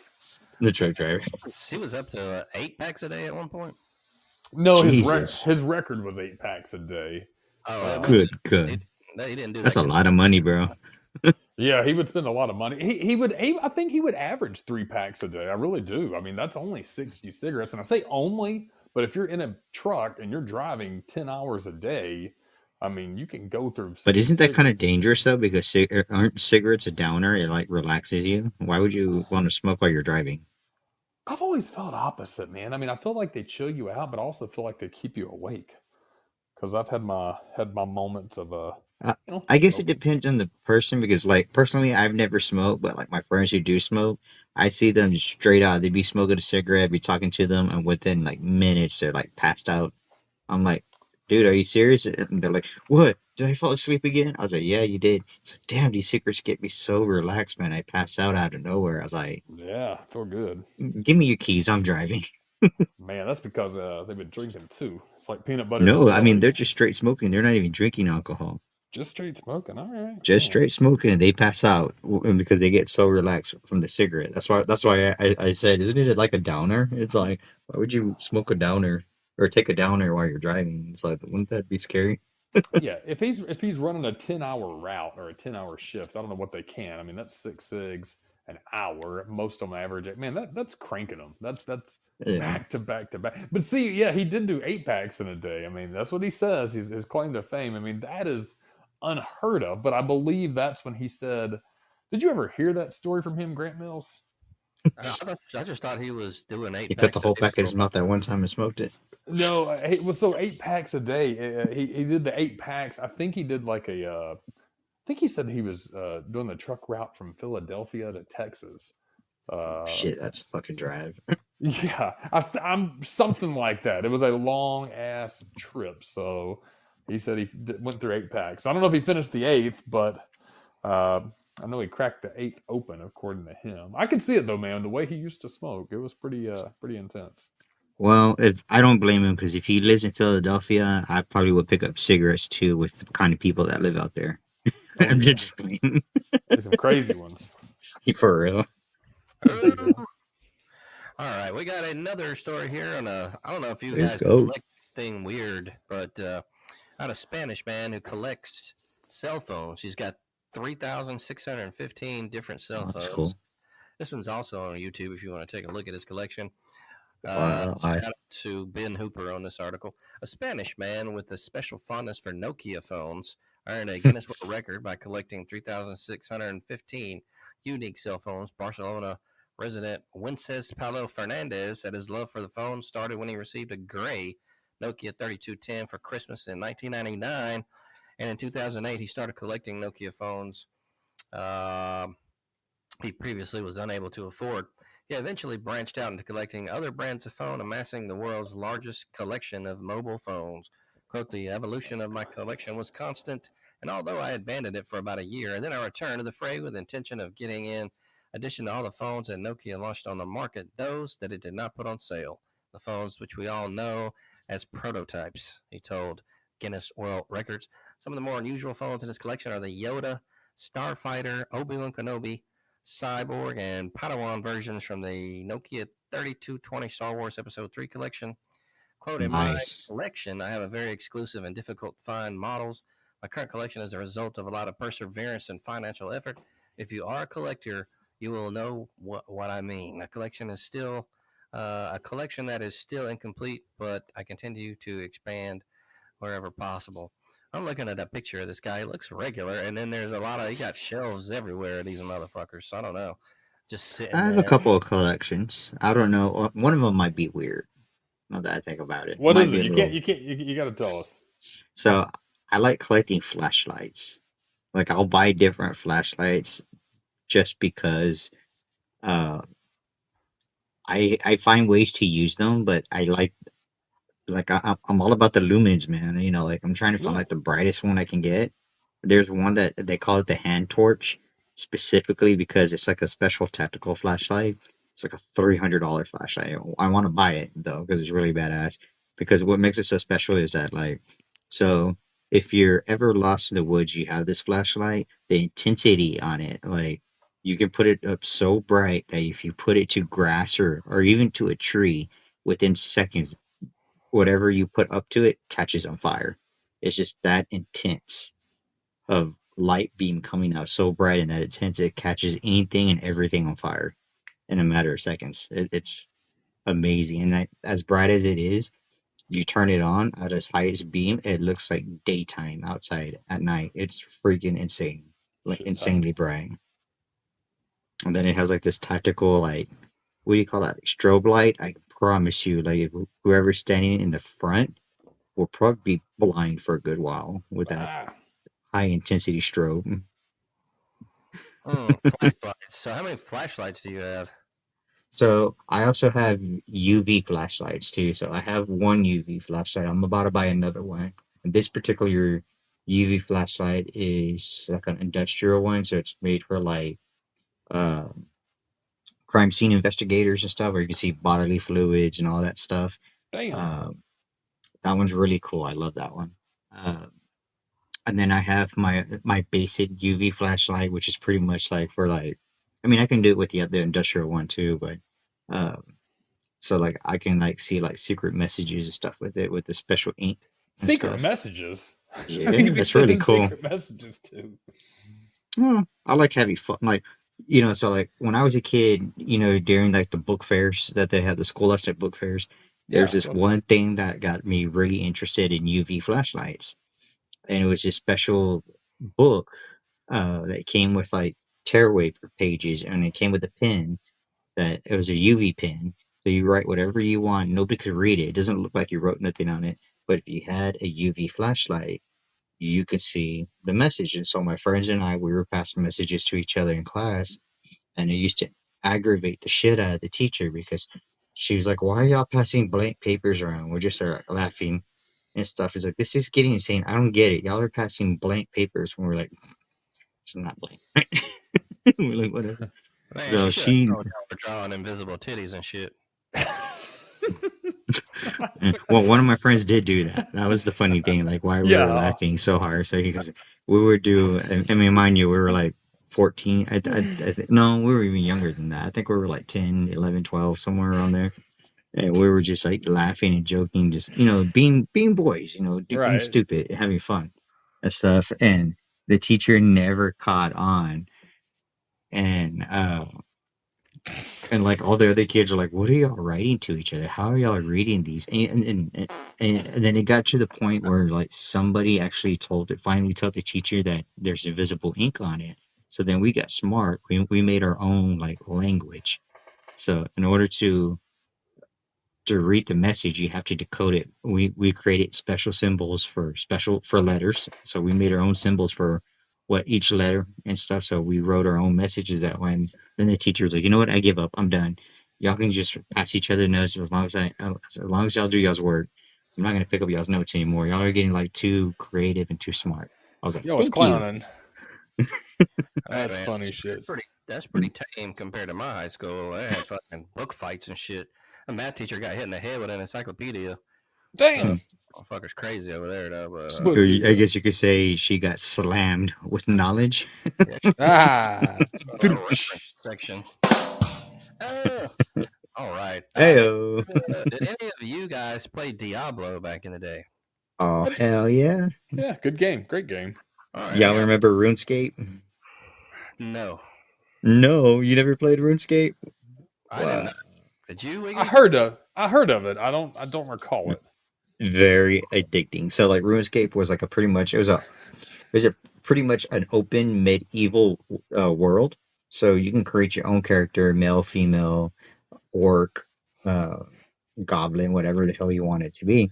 The truck driver. He was up to 8 packs a day at one point. No, Jesus, his record was 8 packs a day. Oh, it Uh, wasn't. good, He, good. he didn't do That's that a lot of consistently. money, bro. Yeah, he would spend a lot of money. I think he would average 3 packs a day. I really do. I mean, that's only 60 cigarettes. And I say only, but if you're in a truck and you're driving 10 hours a day, I mean, you can go through But 60 isn't that kind of cigarettes. dangerous though? Because aren't cigarettes a downer? It like relaxes you. Why would you want to smoke while you're driving? I've always felt opposite, man. I mean, I feel like they chill you out, but I also feel like they keep you awake. Because I've had my moments of Uh, I guess it smoking. depends on the person because, like, personally, I've never smoked, but like my friends who do smoke, I see them just straight out. They'd be smoking a cigarette, be talking to them, and within like minutes, they're like passed out. I'm like, dude, are you serious? And they're like, what? Did I fall asleep again? I was like, yeah, you did. It's like, damn, these cigarettes get me so relaxed, man. I pass out of nowhere. I was like, Yeah, I feel good. give me your keys. I'm driving. Man, that's because they've been drinking too. It's like peanut butter and No, I mean, jelly. they're just straight smoking. They're not even drinking alcohol. Just straight smoking. All right. Just Man. straight smoking and they pass out because they get so relaxed from the cigarette. That's why I said, isn't it like a downer? It's like, why would you smoke a downer or take a downer while you're driving? It's like, wouldn't that be scary? Yeah, if he's running a 10-hour route or a 10-hour shift, I don't know what they can. I mean, that's 6 cigs an hour. Most of them average. Man, that's cranking them. That's Yeah. back to back to back. But see, yeah, he did do 8 packs in a day. I mean, that's what he says. His claim to fame. I mean, that is unheard of. But I believe that's when he said. Did you ever hear that story from him, Grant Mills? I just thought he was doing He 8 put the packs a whole day pack in for his mouth that one time and smoked it. No, it was so 8 packs a day. He did the 8 packs. I think he did like a. I think he said he was doing the truck route from Philadelphia to Texas. Shit, that's a fucking drive. Yeah, I'm something like that. It was a long ass trip, so he said he went through 8 packs. I don't know if he finished the eighth, but I know he cracked the eighth open, according to him. I can see it though, man. The way he used to smoke, it was pretty intense. Well, if I don't blame him because if he lives in Philadelphia, I probably would pick up cigarettes too with the kind of people that live out there. Oh I'm yeah, just playing. there's some crazy ones. For real. There you go. All right, we got another story here on a. I don't know if you Let's guys go. collect anything weird, but got a Spanish man who collects cell phones. He's got 3,615 different cell Oh, that's phones. cool. This one's also on YouTube if you want to take a look at his collection. I Shout out to Ben Hooper on this article. A Spanish man with a special fondness for Nokia phones earned a Guinness World Record by collecting 3,615 unique cell phones. Barcelona resident Wences Paulo Fernandez said his love for the phone started when he received a gray Nokia 3210 for Christmas in 1999. And in 2008, he started collecting Nokia phones he previously was unable to afford. He eventually branched out into collecting other brands of phone, amassing the world's largest collection of mobile phones. Quote, the evolution of my collection was constant, and although I abandoned it for about a year, and then I returned to the fray with the intention of getting in addition to all the phones that Nokia launched on the market, those that it did not put on sale. The phones which we all know as prototypes, he told Guinness World Records. Some of the more unusual phones in his collection are the Yoda, Starfighter, Obi-Wan Kenobi, Cyborg, and Padawan versions from the Nokia 3220 Star Wars Episode 3 collection. Quote, in my nice. collection, I have a very exclusive and difficult to find models. My current collection is a result of a lot of perseverance and financial effort. If you are a collector, you will know what I mean. A collection is still a collection that is still incomplete, but I continue to expand wherever possible. I'm looking at a picture of this guy. He looks regular, and then there's a lot of he got shelves everywhere. These motherfuckers. So I don't know, just I sitting have a there. couple of collections. I don't know. One of them might be weird. Now that I think about it, What might is be it? a little. You got to tell us. So I like collecting flashlights. Like I'll buy different flashlights just because uh, I find ways to use them, but I I'm all about the lumens, man. You know, like I'm trying to find Yeah. like the brightest one I can get. There's one that they call it the hand torch, specifically because it's like a special tactical flashlight. It's like a $300 flashlight. I want to buy it though because it's really badass. Because what makes it so special is that so if you're ever lost in the woods, you have this flashlight. The intensity on it, like you can put it up so bright that if you put it to grass or even to a tree, within seconds whatever you put up to it catches on fire. It's just that intense of light beam coming out so bright and that intense it catches anything and everything on fire in a matter of seconds. It's amazing. And as bright as it is, you turn it on at its highest beam, it looks like daytime outside at night. It's freaking insane. Like Shit, insanely bright. And then it has like this tactical what do you call that? Like strobe light. I promise you, like if whoever's standing in the front will probably be blind for a good while with that ah, high intensity strobe. Flashlights. So how many flashlights do you have? So I also have UV flashlights too. So I have one UV flashlight. I'm about to buy another one. And this particular UV flashlight is like an industrial one, so it's made for uh crime scene investigators and stuff, where you can see bodily fluids and all that stuff. damn. Um, that one's really cool. I love that one. Uh, and then I have my basic UV flashlight, which is pretty much like for I mean, I can do it with the industrial one too, but um, so like I can see like secret messages and stuff with it with the special ink and Secret stuff. messages. You Yeah, could be that's really sending cool. secret messages too. Well, I like having fun, so like when I was a kid, during like the book fairs that they had, the scholastic book fairs, there's Yeah. this one thing that got me really interested in UV flashlights, and it was this special book that came with like tearaway pages, and it came with a pen, that it was a UV pen. So you write whatever you want. Nobody could read it. It doesn't look like you wrote nothing on it. But if you had a UV flashlight, you could see the message. And so my friends and I, we were passing messages to each other in class, and it used to aggravate the shit out of the teacher because she was like, "Why are y'all passing blank papers around?" We're just laughing and stuff. It's like, this is getting insane. I don't get it. Y'all are passing blank papers when we're like, it's not blank. We're like, whatever. Man, So she should have she, told y'all for drawing invisible titties and shit. well, one of my friends did do that. That was the funny thing. Like, why we were Yeah. laughing so hard. So because we would do, I mean, mind you, we were like 14. No, we were even younger than that. I think we were like 10, 11, 12, somewhere around there. And we were just like laughing and joking, just, being boys, being Right. stupid, having fun and stuff. And the teacher never caught on. And, like all the other kids are like, "What are y'all writing to each other? How are y'all reading these?" And then it got to the point where like somebody actually finally told the teacher that there's invisible ink on it. So then we got smart. We made our own like language. So in order to read the message, you have to decode it. We created special symbols for letters. So we made our own symbols for what each letter and stuff. So we wrote our own messages that when then the teacher was like, you know what, I give up. I'm done. Y'all can just pass each other notes as long as y'all do y'all's work. I'm not gonna pick up y'all's notes anymore. Y'all are getting like too creative and too smart. I was like, Yo, it's thank you. clowning. Hey, That's man, funny shit. that's pretty tame compared to my high school. They had fucking book fights and shit. A math teacher got hit in the head with an encyclopedia. Damn. Fucker's crazy over there, though. But, But I guess you could say she got slammed with knowledge. yeah, ah. a little reference section. Uh, all right. Heyo. Did any of you guys play Diablo back in the day? Oh That's, hell yeah. yeah, good game. Great game. All right, I Y'all got remember RuneScape? no. No, you never played RuneScape? I did not. What? Did you, I Wiggy? heard of it. I don't recall it. Very addicting. So like RuneScape was like it was a pretty much an open medieval world. So you can create your own character, male, female, orc, uh, goblin, whatever the hell you want it to be.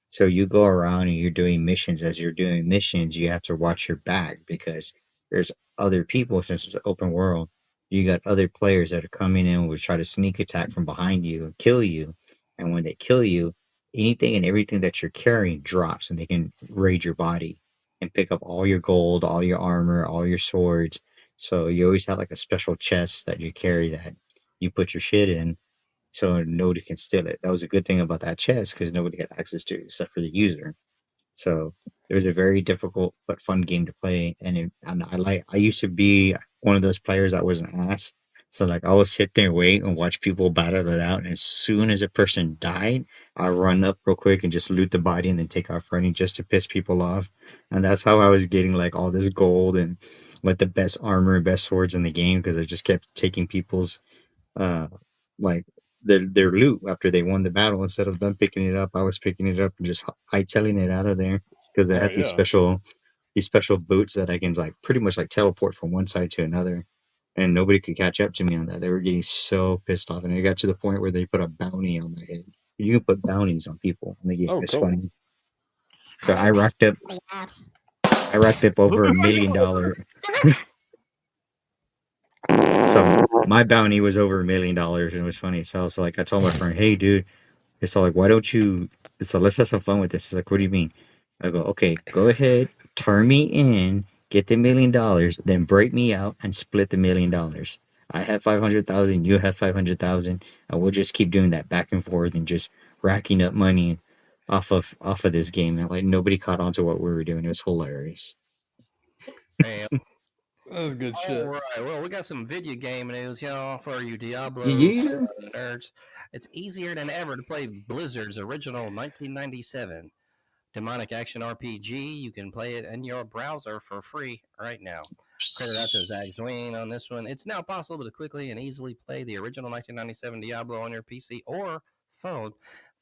So you go around and you're doing missions. As you're doing missions, you have to watch your back because there's other people, since it's an open world. You got other players that are coming in and will try to sneak attack from behind you and kill you. And when they kill you, anything and everything that you're carrying drops and they can raid your body and pick up all your gold, all your armor, all your swords. So you always have like a special chest that you carry that you put your shit in so nobody can steal it. That was a good thing about that chest because nobody had access to it except for the user. So it was a very difficult but fun game to play, and I used to be one of those players that was an ass. So like I would sit there and wait and watch people battle it out, and as soon as a person died, I run up real quick and just loot the body and then take off running just to piss people off. And that's how I was getting like all this gold and like the best armor and best swords in the game because I just kept taking people's uh, like their loot after they won the battle. Instead of them picking it up, I was picking it up and just hightailing it out of there because they Right, had yeah. these special boots that I can like pretty much like teleport from one side to another. And nobody could catch up to me on that. They were getting so pissed off, and it got to the point where they put a bounty on my head. You can put bounties on people in the game. Oh, It's cool. funny. So I racked up over $1 million. So my bounty was over $1 million, and it was funny. So I was like, I told my friend, "Hey, dude," it's all like, "Why don't you?" So let's have some fun with this. He's like, "What do you mean?" I go, "Okay, go ahead, turn me in, get the $1 million, then break me out and split the $1 million. I have 500,000, you have 500,000, and we'll just keep doing that back and forth and just racking up money off of this game." And like nobody caught on to what we were doing. It was hilarious. Damn. That was good All shit. right. Well, we got some video game news, y'all, for you Diablo Yeah. nerds. It's easier than ever to play Blizzard's original 1997 demonic action RPG. You can play it in your browser for free right now. Credit out to Zach Zween on this one. It's now possible to quickly and easily play the original 1997 Diablo on your PC or phone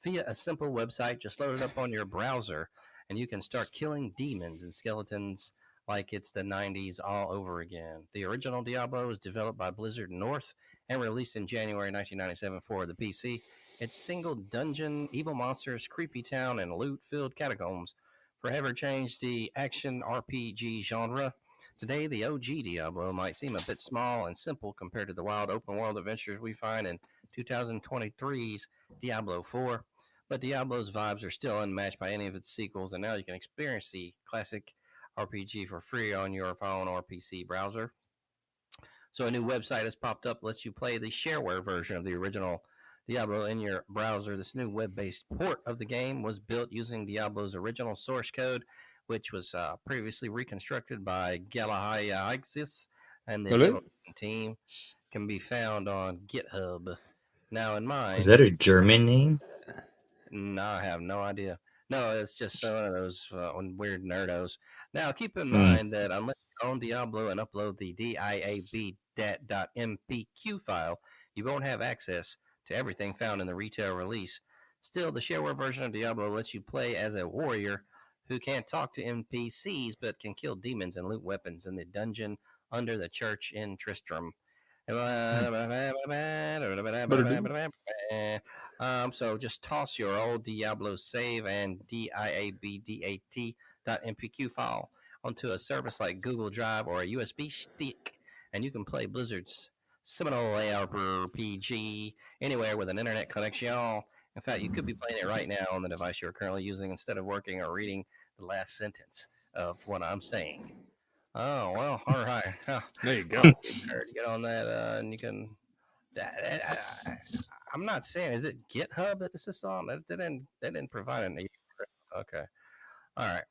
via a simple website. Just load it up on your browser, and you can start killing demons and skeletons like it's the 90s all over again. The original Diablo was developed by Blizzard North and released in January 1997 for the PC. Its single dungeon, evil monsters, creepy town, and loot-filled catacombs forever changed the action RPG genre. Today, the OG Diablo might seem a bit small and simple compared to the wild open-world adventures we find in 2023's Diablo 4, but Diablo's vibes are still unmatched by any of its sequels, and now you can experience the classic RPG for free on your phone or PC browser. So a new website has popped up, lets you play the shareware version of the original Diablo in your browser. This new web-based port of the game was built using Diablo's original source code, which was previously reconstructed by Galahaixis and the development team. Can be found on GitHub. Now, in mind, Is that a German name? no, I have no idea. No, it's just one of those weird nerdos. Now, keep in Hmm. mind that unless you own Diablo and upload the diab.mpq file, you won't have access to everything found in the retail release. Still, the shareware version of Diablo lets you play as a warrior who can't talk to NPCs but can kill demons and loot weapons in the dungeon under the church in Tristram. So just toss your old Diablo save and diabdat.mpq file onto a service like Google Drive or a USB stick, and you can play Blizzard's seminal ARPG anywhere with an internet connection. In fact, you could be playing it right now on the device you're currently using instead of working or reading the last sentence of what I'm saying. Oh, well, all right. There you go. Get on that, and you can. I'm not saying, is it GitHub that this is on? They didn't provide any. Okay. All right.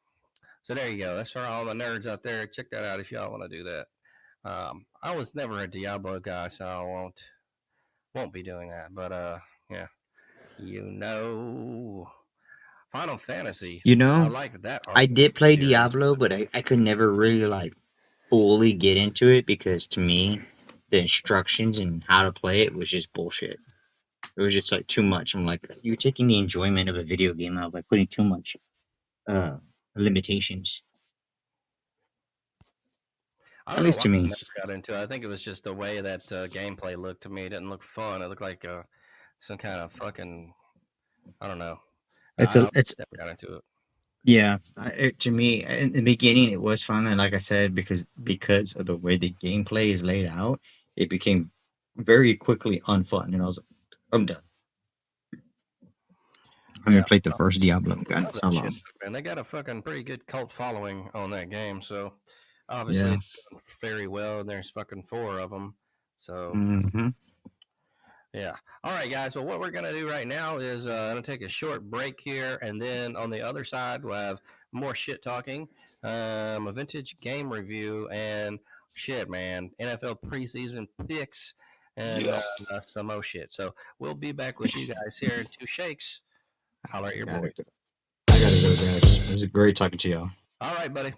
So there you go. That's for all the nerds out there. Check that out if y'all want to do that. I was never a Diablo guy, so I won't be doing that. But yeah, Final Fantasy. You know, I like that. I did play series. Diablo, but I could never really like fully get into it because to me, the instructions and how to play it was just bullshit. It was just like too much. I'm like, you're taking the enjoyment of a video game out by putting too much limitations. I At don't know least why to I me. never got into it. I think it was just the way that gameplay looked to me. It didn't look fun. It looked like some kind of fucking, I don't know. It's I it's never got into it. yeah. To me, in the beginning, it was fun, and like I said, because of the way the gameplay is laid out, it became very quickly unfun, and I was like, I'm done. I haven't played the first Diablo. God knows how long. And they got a fucking pretty good cult following on that game. So obviously, Yeah. it's doing very well. And there's fucking 4 of them. So Mm-hmm. yeah. All right, guys. Well, what we're going to do right now is going to take a short break here. And then on the other side, we'll have more shit talking, a vintage game review, and shit, man. NFL preseason picks and Yes. some more shit. So we'll be back with you guys here in 2 shakes. Holler at your boy. I gotta go, guys. It was great talking to y'all. All right, buddy.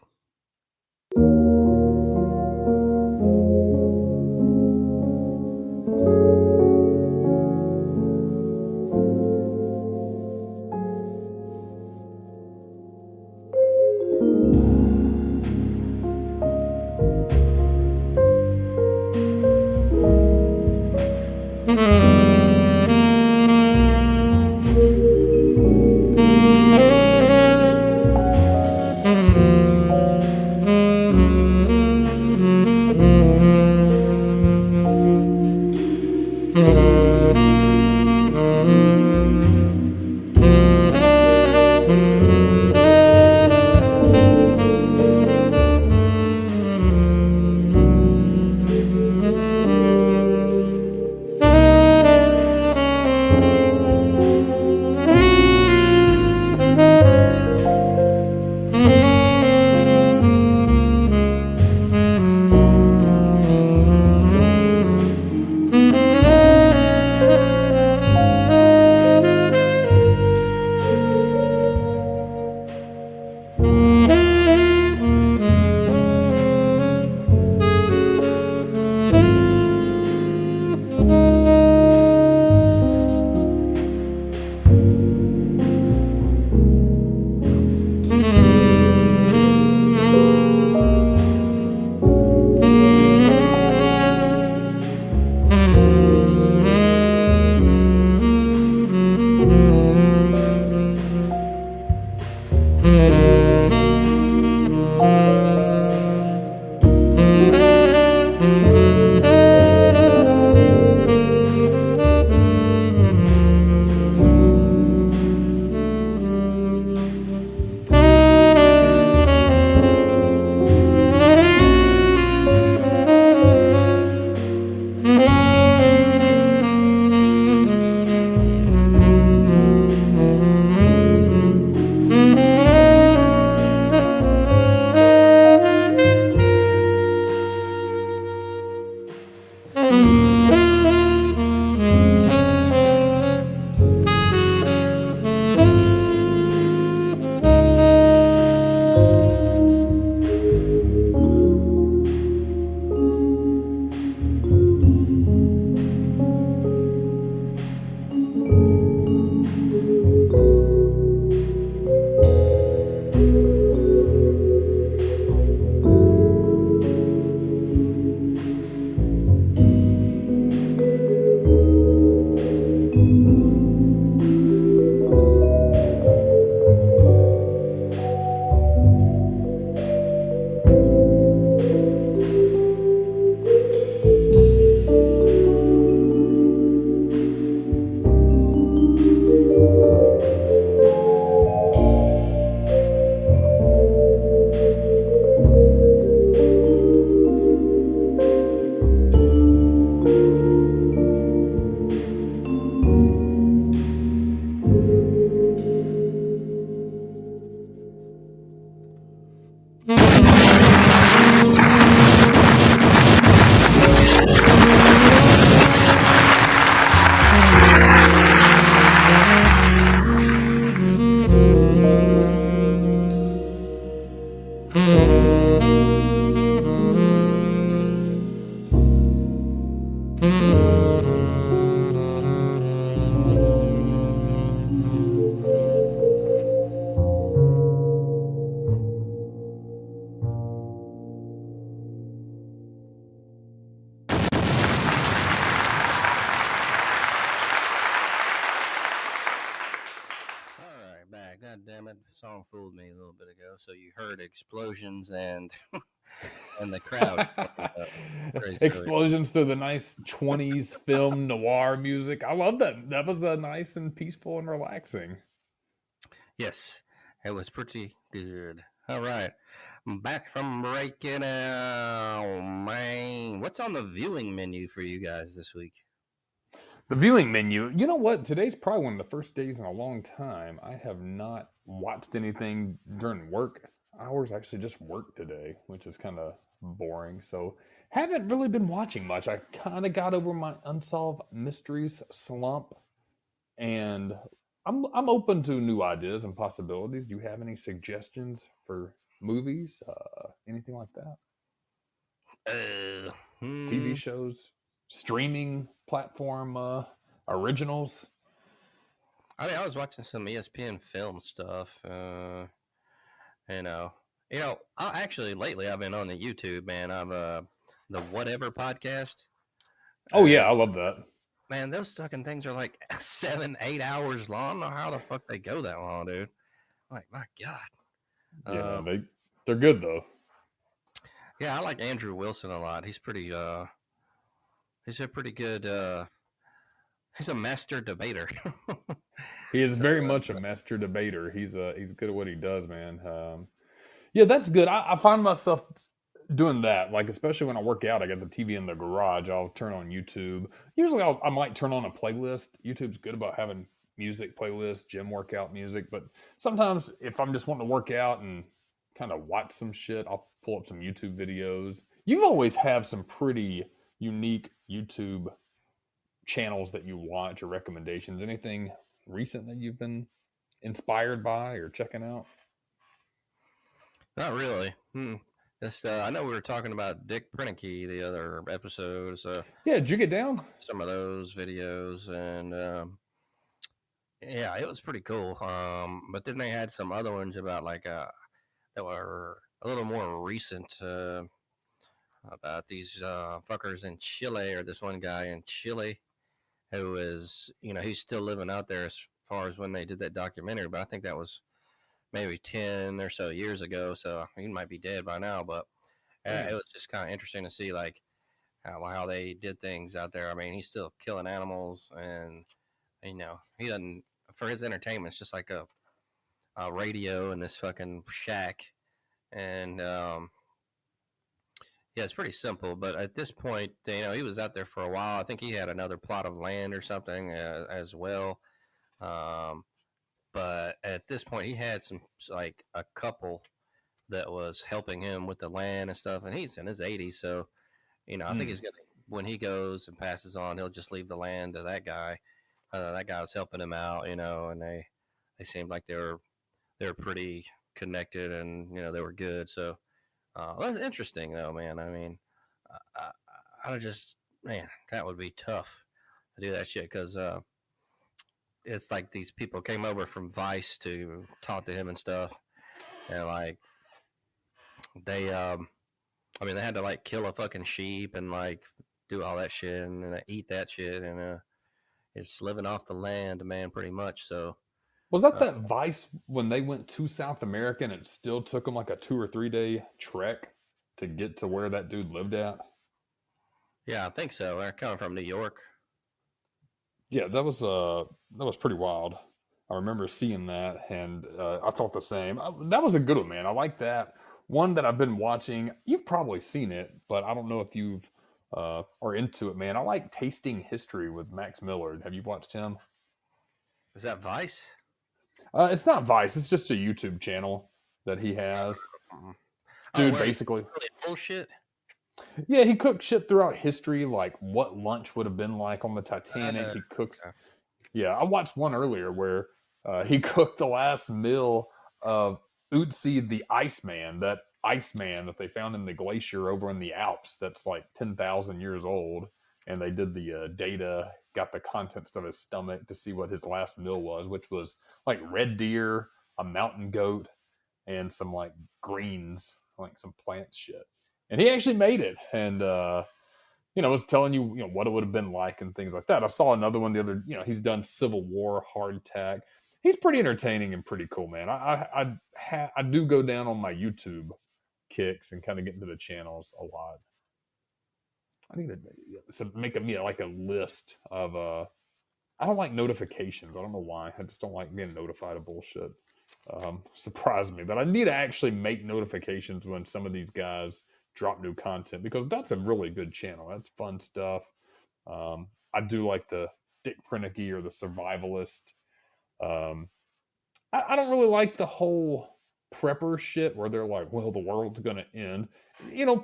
so you heard explosions and and the crowd. Crazy earlier. Explosions to the nice 20s film noir music. I love that. That was nice and peaceful and relaxing. Yes, it was pretty good. All right. I'm back from breaking out, man. What's on the viewing menu for you guys this week? The viewing menu. You know what? Today's probably one of the first days in a long time I have not watched anything during work hours. I actually just worked today, which is kind of boring. So haven't really been watching much. I kind of got over my unsolved mysteries slump, and I'm open to new ideas and possibilities. Do you have any suggestions for movies? Anything like that? TV shows, streaming platform originals. I mean, I was watching some ESPN film stuff. You know, actually lately I've been on the YouTube, man. I've the Whatever podcast. Oh yeah, I love that. Man, those fucking things are like 7-8 hours long. I don't know how the fuck they go that long, dude. Like, my God. Yeah, they're good though. Yeah, I like Andrew Wilson a lot. He's pretty he's a pretty good he's a master debater. He is very much a master debater. He's good at what he does, man. Yeah, that's good. I find myself doing that, like especially when I work out. I got the TV in the garage. I'll turn on YouTube. Usually, I might turn on a playlist. YouTube's good about having music playlists, gym workout music. But sometimes, if I'm just wanting to work out and kind of watch some shit, I'll pull up some YouTube videos. You've always have some pretty unique YouTube channels that you watch or recommendations. Anything recent that you've been inspired by or checking out? Not really. Just, I know we were talking about Dick Prenicky the other episodes. Yeah, did you get down some of those videos? And yeah, it was pretty cool. But then they had some other ones about like that were a little more recent about these fuckers in Chile, or this one guy in Chile who is, he's still living out there as far as when they did that documentary. But I think that was maybe 10 or so years ago, so he might be dead by now, but it was just kind of interesting to see like how they did things out there. I mean, he's still killing animals, and he doesn't, for his entertainment, it's just like a radio in this fucking shack, and yeah, it's pretty simple. But at this point, he was out there for a while. I think he had another plot of land or something as well. But at this point, he had some, like, a couple that was helping him with the land and stuff. And he's in his 80s. So, I think he's going to, when he goes and passes on, he'll just leave the land to that guy. That guy was helping him out, and they seemed like they were pretty connected, and, they were good. So, that's interesting, though, man. I mean, I just, man, that would be tough to do that shit, because, it's like these people came over from Vice to talk to him and stuff, and like they they had to like kill a fucking sheep and like do all that shit and eat that shit, and it's living off the land, man, pretty much. So was that Vice when they went to South America and it still took them like a 2 or 3 day trek to get to where that dude lived at? Yeah, I think so. They're coming from New York. Yeah, that was pretty wild. I remember seeing that, and I thought the same. That was a good one, man. I like that. One that I've been watching. You've probably seen it, but I don't know if you've are into it, man. I like Tasting History with Max Millard. Have you watched him? Is that Vice? It's not Vice. It's just a YouTube channel that he has. Dude, basically. Really bullshit? Yeah, he cooked shit throughout history, like what lunch would have been like on the Titanic. He cooks. Okay. Yeah, I watched one earlier where he cooked the last meal of Utsi the Iceman, that Iceman that they found in the glacier over in the Alps that's like 10,000 years old. And they did the data, got the contents of his stomach to see what his last meal was, which was like red deer, a mountain goat, and some like greens, like some plant shit. And he actually made it, and was telling you, what it would have been like and things like that. I saw another one the other, he's done Civil War, heart attack. He's pretty entertaining and pretty cool, man. I do go down on my YouTube kicks and kind of get into the channels a lot. I need to make me like a list of I don't like notifications. I don't know why. I just don't like being notified of bullshit. Surprised me, but I need to actually make notifications when some of these guys drop new content, because that's a really good channel. That's fun stuff. I do like the Dick Prinicky or the Survivalist. I don't really like the whole prepper shit where they're like, well, the world's going to end.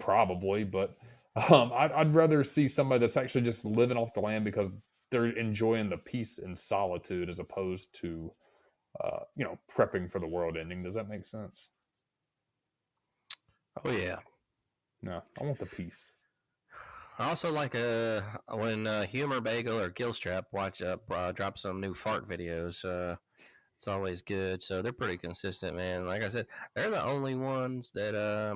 Probably, but I'd rather see somebody that's actually just living off the land because they're enjoying the peace and solitude as opposed to, prepping for the world ending. Does that make sense? Oh, yeah. No, I want the peace. I also like when Humor Bagel or Gilstrap drop some new fart videos. It's always good. So they're pretty consistent, man. Like I said, they're the only ones that are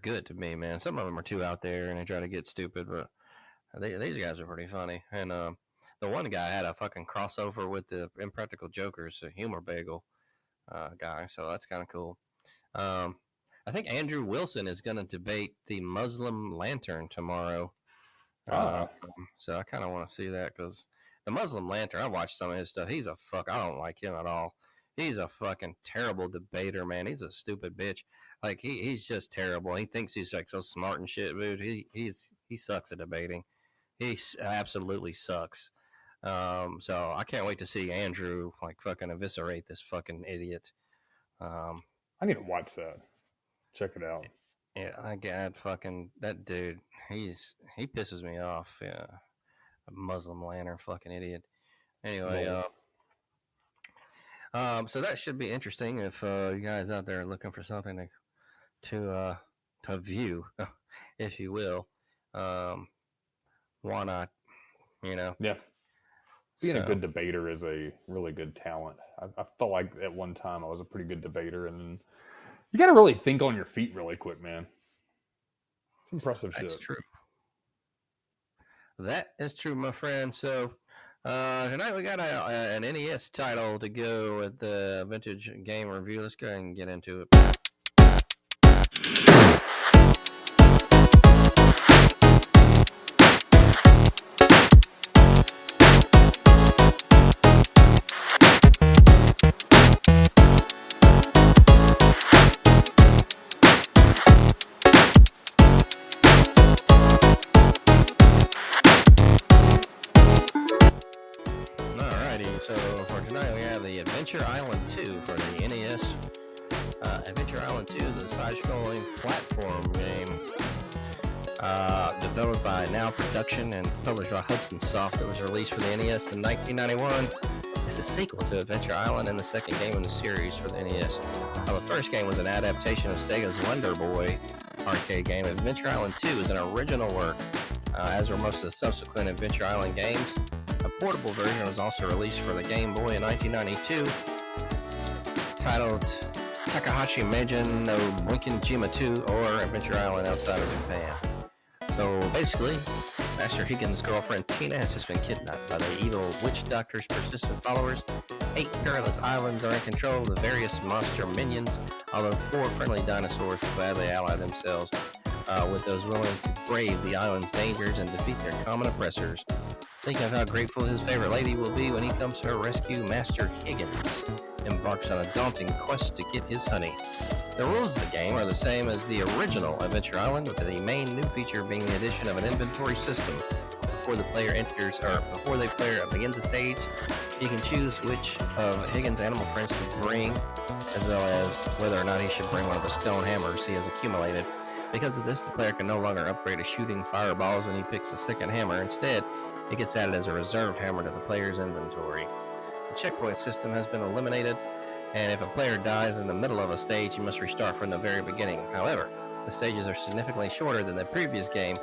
good to me, man. Some of them are too out there and they try to get stupid, but these guys are pretty funny. And the one guy had a fucking crossover with the Impractical Jokers, Humor Bagel guy. So that's kind of cool. I think Andrew Wilson is going to debate the Muslim Lantern tomorrow. So I kind of want to see that, because the Muslim Lantern, I watched some of his stuff. He's I don't like him at all. He's a fucking terrible debater, man. He's a stupid bitch. Like he's just terrible. He thinks he's like so smart and shit, dude. He sucks at debating. He absolutely sucks. So I can't wait to see Andrew like fucking eviscerate this fucking idiot. I need to watch that. Check it out. Yeah, I got fucking that dude. He pisses me off. Yeah, a Muslim Lantern, fucking idiot. Anyway, so that should be interesting if you guys out there are looking for something to view, if you will. Why not? Yeah. Being a good debater is a really good talent. I felt like at one time I was a pretty good debater, and you got to really think on your feet really quick, man. It's impressive shit. That's true. That is true, my friend. So tonight we got an NES title to go with the vintage game review. Let's go ahead and get into it. So for tonight we have the Adventure Island 2 for the NES. Adventure Island 2 is a side-scrolling platform game developed by Now Production and published by Hudson Soft that was released for the NES in 1991. It's a sequel to Adventure Island and the second game in the series for the NES. The first game was an adaptation of Sega's Wonder Boy arcade game. Adventure Island 2 is an original work, as were most of the subsequent Adventure Island games. A portable version was also released for the Game Boy in 1992, titled Takahashi Meijin no Boinkenjima 2, or Adventure Island Outside of Japan. So basically, Master Higgins' girlfriend Tina has just been kidnapped by the evil witch doctor's persistent followers. 8 perilous islands are in control of the various monster minions, although 4 friendly dinosaurs will gladly ally themselves with those willing to brave the island's dangers and defeat their common oppressors. Thinking of how grateful his favorite lady will be when he comes to her rescue, Master Higgins embarks on a daunting quest to get his honey. The rules of the game are the same as the original Adventure Island, with the main new feature being the addition of an inventory system. Before the player begins the stage, he can choose which of Higgins' animal friends to bring, as well as whether or not he should bring one of the stone hammers he has accumulated. Because of this, the player can no longer upgrade to shooting fireballs when he picks a second hammer. Instead, it gets added as a reserved hammer to the player's inventory. The checkpoint system has been eliminated, and if a player dies in the middle of a stage, he must restart from the very beginning. However, the stages are significantly shorter than the previous game.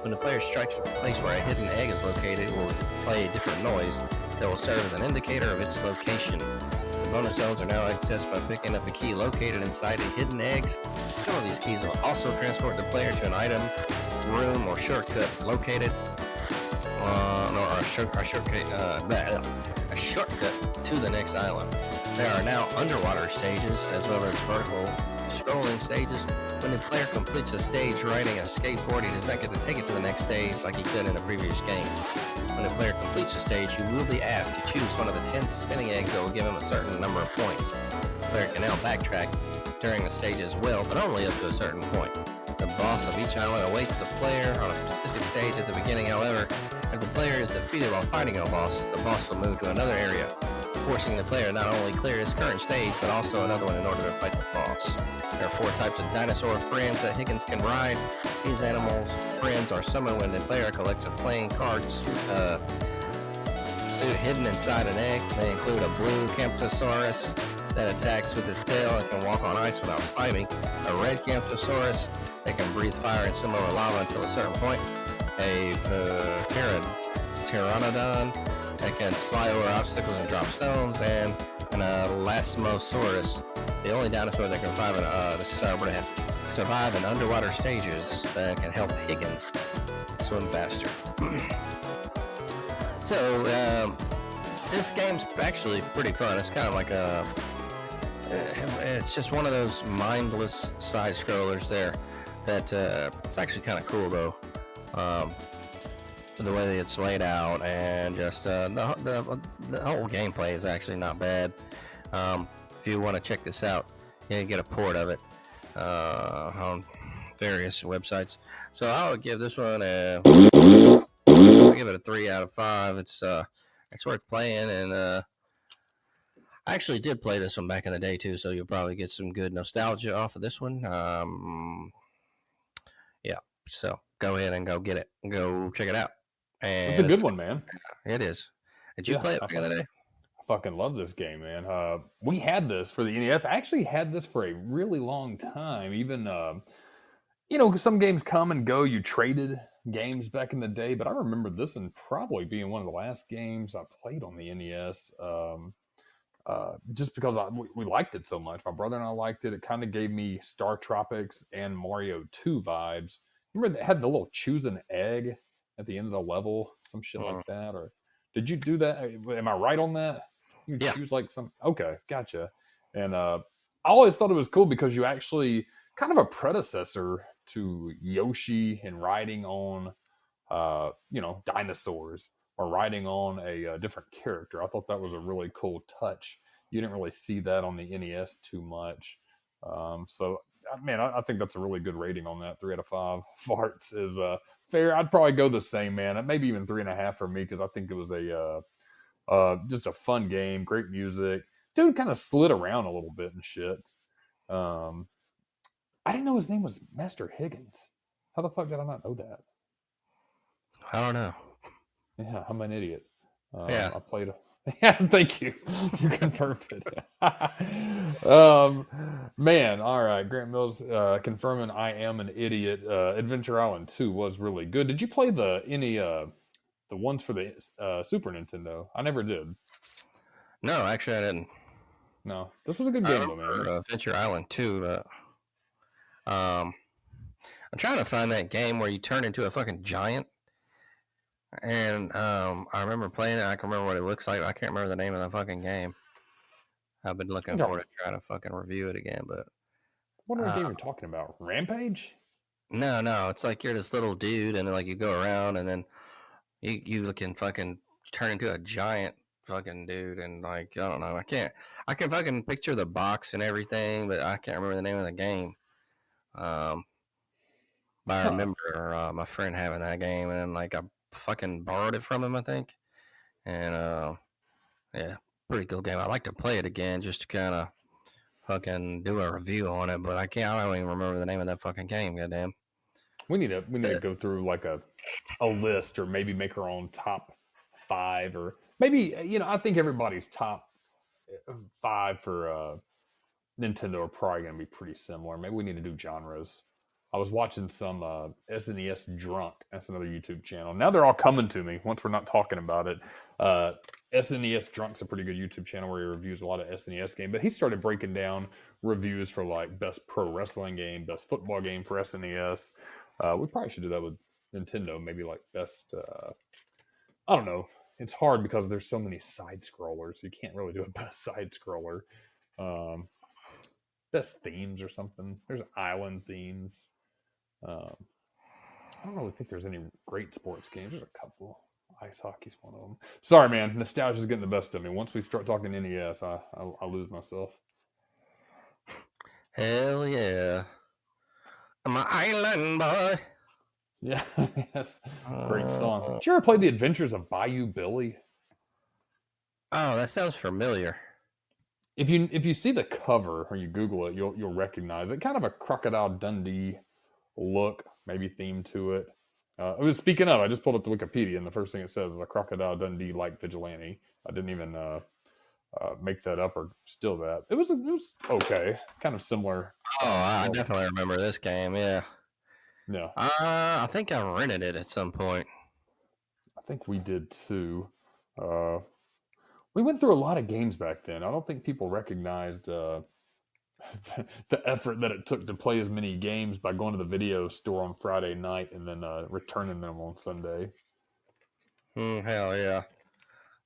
When the player strikes a place where a hidden egg is located, it will play a different noise that will serve as an indicator of its location. The bonus zones are now accessed by picking up a key located inside the hidden eggs. Some of these keys will also transport the player to an item, room, or shortcut located a shortcut to the next island. There are now underwater stages as well as vertical scrolling stages. When the player completes a stage riding a skateboard, he does not get to take it to the next stage like he could in the previous game. When the player completes a stage, he will be asked to choose one of the 10 spinning eggs that will give him a certain number of points. The player can now backtrack during the stage as well, but only up to a certain point. The boss of each island awaits the player on a specific stage at the beginning. However, if the player is defeated while fighting a boss, the boss will move to another area, forcing the player not only clear his current stage, but also another one in order to fight the boss. There are 4 types of dinosaur friends that Higgins can ride. These animals' friends are summoned when the player collects a playing card suit hidden inside an egg. They include a blue Camptosaurus that attacks with its tail and can walk on ice without sliding, a red Camptosaurus that can breathe fire and swim over lava until a certain point, a pteranodon that can fly over obstacles and drop stones, and an Elasmosaurus, the only dinosaur that can survive in underwater stages that can help Higgins swim faster. So, this game's actually pretty fun. It's kind of like it's just one of those mindless side scrollers there that it's actually kind of cool though. The way that it's laid out and just the whole gameplay is actually not bad. If you want to check this out, you can get a port of it on various websites. So I would give this one I'll give it a 3 out of 5. It's worth playing, and I actually did play this one back in the day too, so you'll probably get some good nostalgia off of this one. Yeah, so go ahead and go get it, go check it out. And it's a good one, man. It is. Did you play it back in the day? I fucking love this game, man. We had this for the NES. I actually had this for a really long time. Even some games come and go. You traded games back in the day, but I remember this one probably being one of the last games I played on the NES. Just because we liked it so much. My brother and I liked it. It kind of gave me Star Tropics and Mario 2 vibes. Remember they had the little choose an egg at the end of the level, some shit like that? Or did you do that? Am I right on that? You choose like some... Okay, gotcha. And I always thought it was cool because you actually... kind of a predecessor to Yoshi and riding on, dinosaurs or riding on a different character. I thought that was a really cool touch. You didn't really see that on the NES too much. So, man, I think that's a really good rating on that. 3 out of 5 farts is fair. I'd probably go the same, man. Maybe even 3.5 for me because I think it was just a fun game, great music. Dude kind of slid around a little bit and shit. I didn't know his name was Master Higgins. How the fuck did I not know that? I don't know. Yeah, I'm an idiot. Yeah. I played... Yeah, thank you. You confirmed it. Man, all right. Grant Mills confirming I am an idiot. Adventure Island 2 was really good. Did you play the ones for the Super Nintendo? I never did. No, actually I didn't. No, this was a good game though, man. Adventure Island 2. I'm trying to find that game where you turn into a fucking giant. And I remember playing it. I can remember what it looks like. I can't remember the name of the fucking game. I've been looking for it to try to fucking review it again, but what game you're talking about? Rampage? No. It's like you're this little dude, and then like you go around, and then you can fucking turn into a giant fucking dude, and like I don't know. I can fucking picture the box and everything, but I can't remember the name of the game. But I remember my friend having that game, and like I fucking borrowed it from him, I think. And yeah, pretty cool game. I'd like to play it again just to kind of fucking do a review on it, but I don't even remember the name of that fucking game. Goddamn. We need to go through like a list, or maybe make our own top 5, or maybe I think everybody's top 5 for Nintendo are probably going to be pretty similar. Maybe we need to do genres. I was watching some SNES Drunk. That's another YouTube channel. Now they're all coming to me once we're not talking about it. SNES Drunk's a pretty good YouTube channel where he reviews a lot of SNES games. But he started breaking down reviews for like best pro wrestling game, best football game for SNES. We probably should do that with Nintendo. Maybe like best I don't know. It's hard because there's so many side scrollers. You can't really do a best side scroller. Um, best themes or something. There's island themes. Um, I don't really think there's any great sports games. There's a couple. Ice hockey's one of them. Sorry, man. Nostalgia's getting the best of me. Once we start talking NES, I lose myself. Hell yeah. I'm an island boy. Yeah, yes. Great song. Did you ever play The Adventures of Bayou Billy? Oh, that sounds familiar. If you see the cover or you Google it, you'll recognize it. Kind of a Crocodile Dundee look, maybe theme to it. Speaking of, I just pulled up the Wikipedia, and the first thing it says is a Crocodile Dundee like vigilante. I didn't even make that up or steal that. It was okay, kind of similar. Oh, I definitely remember this game. Yeah. Yeah. I think I rented it at some point. I think we did too. We went through a lot of games back then. I don't think people recognized the effort that it took to play as many games by going to the video store on Friday night and then returning them on Sunday. Hell yeah.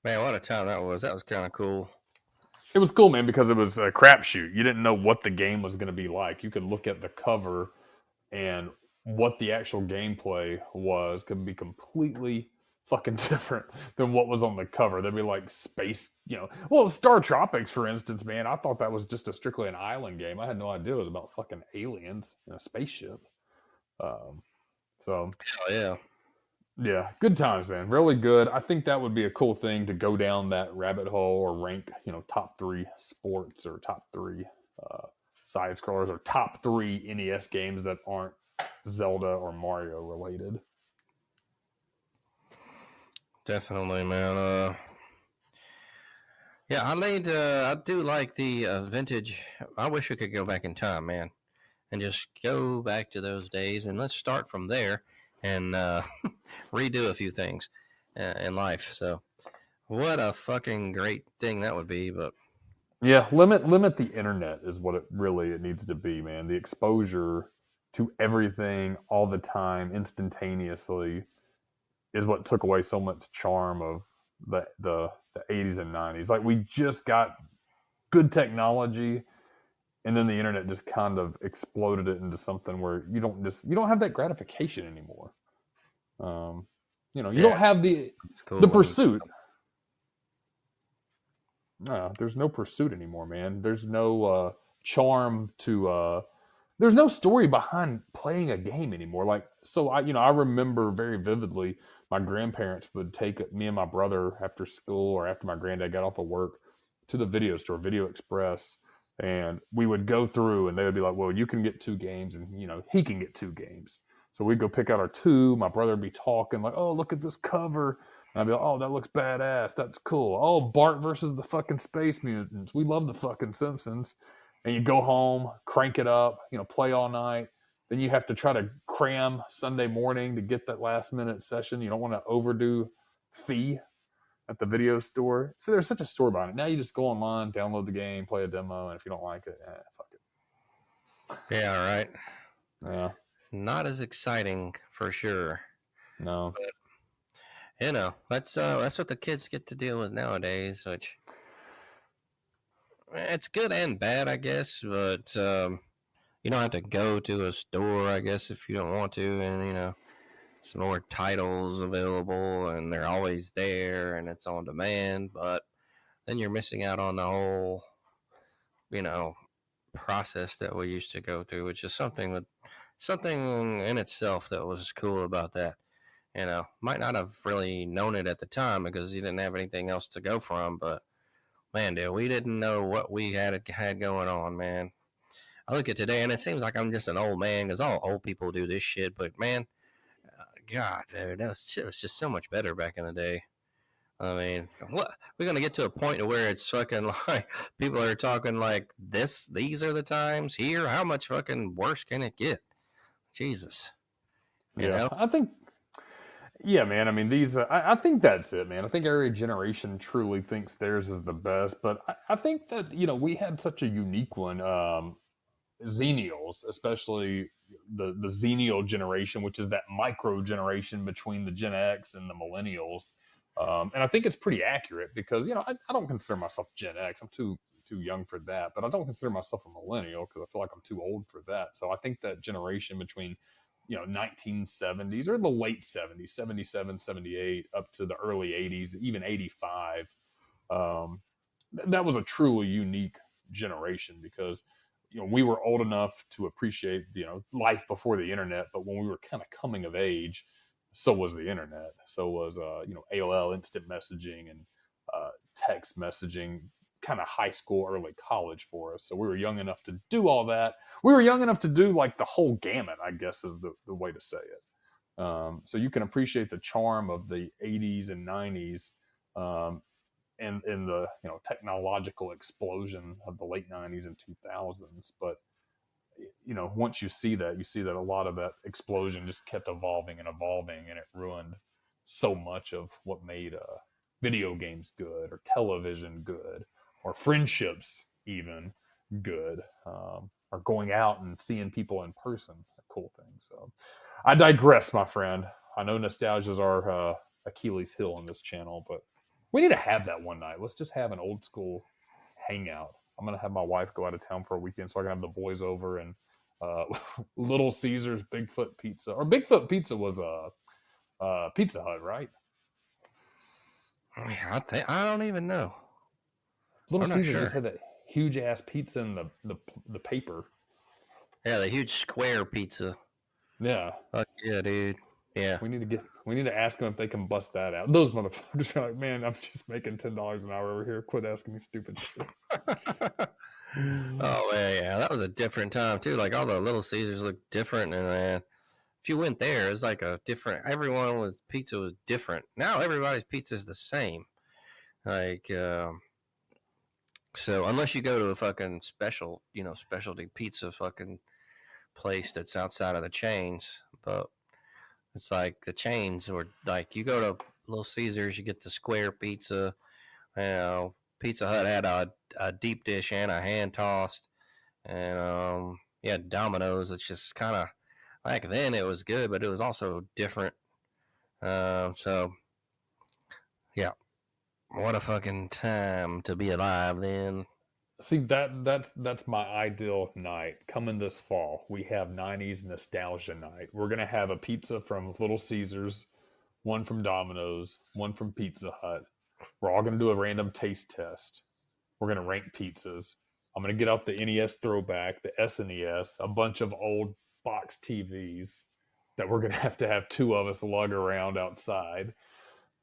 Man, what a time that was. That was kind of cool. It was cool, man, because it was a crapshoot. You didn't know what the game was going to be like. You could look at the cover and what the actual gameplay was could be completely fucking different than what was on the cover. There'd be like space, well, Star Tropics, for instance, man. I thought that was just strictly an island game. I had no idea it was about fucking aliens in a spaceship. So, hell yeah, good times, man. Really good. I think that would be a cool thing to go down that rabbit hole or rank, top 3 sports or top 3 side scrollers or top 3 NES games that aren't Zelda or Mario related. Definitely, man. Yeah, I do like the vintage. I wish I could go back in time, man, and just go back to those days, and let's start from there and redo a few things in life. So, what a fucking great thing that would be. But yeah, limit the internet is what it needs to be, man. The exposure to everything all the time, instantaneously, is what took away so much charm of the 80s and 90s. Like, we just got good technology, and then the internet just kind of exploded it into something where you don't have that gratification anymore. You don't have the pursuit. No, there's no pursuit anymore, man. There's no charm to there's no story behind playing a game anymore. Like, so I remember very vividly my grandparents would take me and my brother after school or after my granddad got off of work to the video store, Video Express, and we would go through and they would be like, well, you can get 2 games and he can get 2 games. So we'd go pick out our 2. My brother would be talking like, oh, look at this cover. And I'd be like, oh, that looks badass. That's cool. Oh, Bart versus the fucking Space Mutants. We love the fucking Simpsons. And you go home, crank it up, play all night. Then you have to try to cram Sunday morning to get that last minute session. You don't want to overdo fee at the video store. So there's such a story behind it. Now you just go online, download the game, play a demo, and if you don't like it, fuck it. Yeah, right. Yeah. Not as exciting for sure. No. But, that's what the kids get to deal with nowadays, which it's good and bad, I guess. But you don't have to go to a store, I guess, if you don't want to, and some more titles available, and they're always there, and it's on demand. But then you're missing out on the whole, process that we used to go through, which is something in itself that was cool about that. Might not have really known it at the time because you didn't have anything else to go from, but man, dude, we didn't know what we had going on, man. I look at today and it seems like I'm just an old man because all old people do this shit, but man, God, dude, shit was just so much better back in the day. I mean, what we're gonna get to a point where it's fucking like people are talking like this. These are the times here. How much fucking worse can it get? Jesus. You know? I think. Yeah, man. I mean, these. I think that's it, man. I think every generation truly thinks theirs is the best, but I think that we had such a unique one. Xennials, especially the Xennial generation, which is that micro generation between the Gen X and the Millennials. And I think it's pretty accurate because, I don't consider myself Gen X. I'm too young for that, but I don't consider myself a millennial because I feel like I'm too old for that. So I think that generation between, 1970s or the late 70s, 77, 78, up to the early 80s, even 85, that was a truly unique generation because we were old enough to appreciate life before the internet, but when we were kind of coming of age, so was the internet, so was AOL instant messaging and text messaging, kind of high school, early college for us. So we were young enough to do all that. We were young enough to do like the whole gamut, I guess is the way to say it. So you can appreciate the charm of the 80s and 90s, and in the technological explosion of the late 90s and 2000s. But once you see that a lot of that explosion just kept evolving and evolving, and it ruined so much of what made video games good, or television good, or friendships even good, or going out and seeing people in person, a cool thing. So I digress, my friend. I know nostalgia is our Achilles heel on this channel, but we need to have that one night. Let's just have an old school hangout. I'm going to have my wife go out of town for a weekend so I can have the boys over, and Little Caesars Bigfoot Pizza. Or Bigfoot Pizza was Pizza Hut, right? I don't even know. Little I'm not Caesars sure. just had that huge ass pizza in the paper. Yeah, the huge square pizza. Yeah. Fuck yeah, dude. Yeah. We need to ask them if they can bust that out. Those motherfuckers are like, man, I'm just making $10 an hour over here. Quit asking me stupid shit. Oh yeah, that was a different time too. Like all the Little Caesars looked different, and man, if you went there, it's like a different. Everyone was pizza was different. Now everybody's pizza is the same. Like, so unless you go to a fucking specialty pizza fucking place that's outside of the chains, but it's like the chains were like you go to Little Caesars, you get the square pizza. Pizza Hut had a deep dish and a hand tossed, and yeah, Domino's. It's just kind of back then it was good, but it was also different. So yeah, what a fucking time to be alive then. See, that's my ideal night. Coming this fall, we have 90s nostalgia night. We're gonna have a pizza from Little Caesars, one from Domino's, one from Pizza Hut. We're all gonna do a random taste test. We're gonna rank pizzas. I'm gonna get out the NES throwback, the SNES, a bunch of old box TVs that we're gonna have to have two of us lug around outside.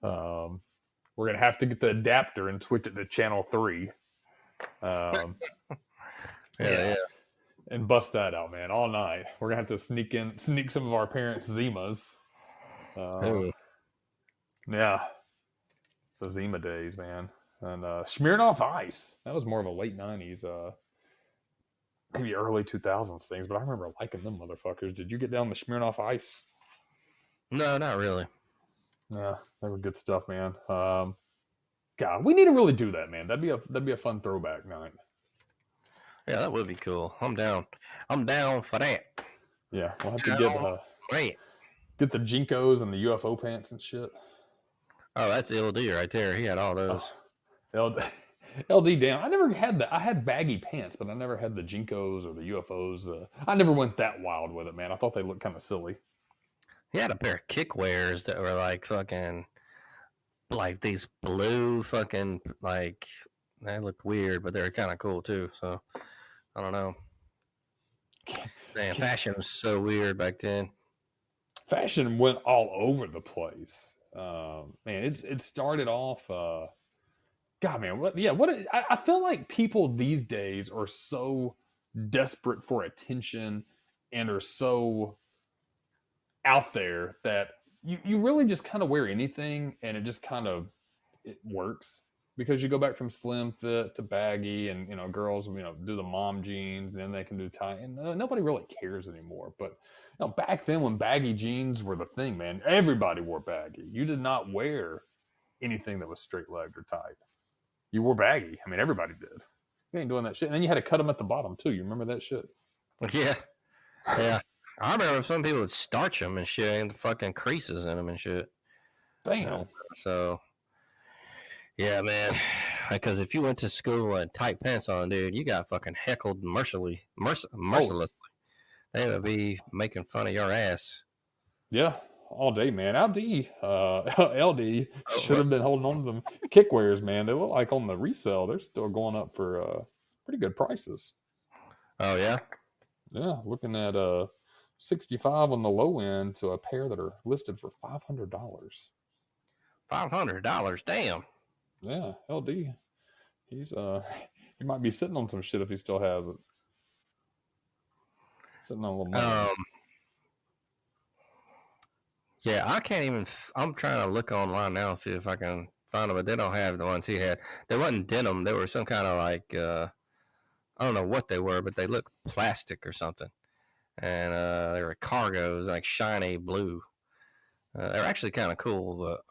We're gonna have to get the adapter and switch it to channel 3. Yeah. And bust that out, man, all night. We're gonna have to sneak some of our parents' Zimas. Yeah, the Zima days, man. And Smirnoff Ice. That was more of a late 90s, maybe early 2000s things, but I remember liking them motherfuckers. Did you get down the Smirnoff Ice? No, not really. Yeah, they were good stuff, man. God, we need to really do that, man. That'd be a fun throwback night. Yeah, that would be cool. I'm down. I'm down for that. Yeah, we'll have to get the Jinkos and the UFO pants and shit. Oh, that's LD right there. He had all those. LD down. I never had that. I had baggy pants, but I never had the Jinkos or the UFOs. I never went that wild with it, man. I thought they looked kind of silly. He had a pair of kickwears that were like fucking, like these blue fucking, like, they looked weird, but they were kind of cool too. So, I don't know. Man, fashion was so weird back then. Fashion went all over the place. Man, it started off. God, man, I feel like people these days are so desperate for attention and are so out there that you really just kind of wear anything and it just kind of it works, because you go back from slim fit to baggy, and girls do the mom jeans, and then they can do tie, and nobody really cares anymore. But back then when baggy jeans were the thing, man, everybody wore baggy. You did not wear anything that was straight legged or tight. You wore baggy. I mean, everybody did. You ain't doing that shit. And then you had to cut them at the bottom too. You remember that shit? Yeah. I remember some people would starch them and shit, and fucking creases in them and shit. Damn. So Yeah, man. Because if you went to school with tight pants on, dude, you got fucking heckled mercilessly. They would be making fun of your ass. Yeah, all day, man. LD Oh, should what? have been holding on to them kickwares, man. They look like on the resale, they're still going up for pretty good prices. Oh, yeah? Yeah, looking at 65 on the low end to a pair that are listed for $500. $500? Damn. Yeah, LD. He's he might be sitting on some shit if he still has it. Sitting on a little money. Yeah, I can't even. I'm trying to look online now and see if I can find them, but they don't have the ones he had. They wasn't denim. They were some kind of like I don't know what they were, but they looked plastic or something. And they were cargos, like shiny blue. They're actually kind of cool, but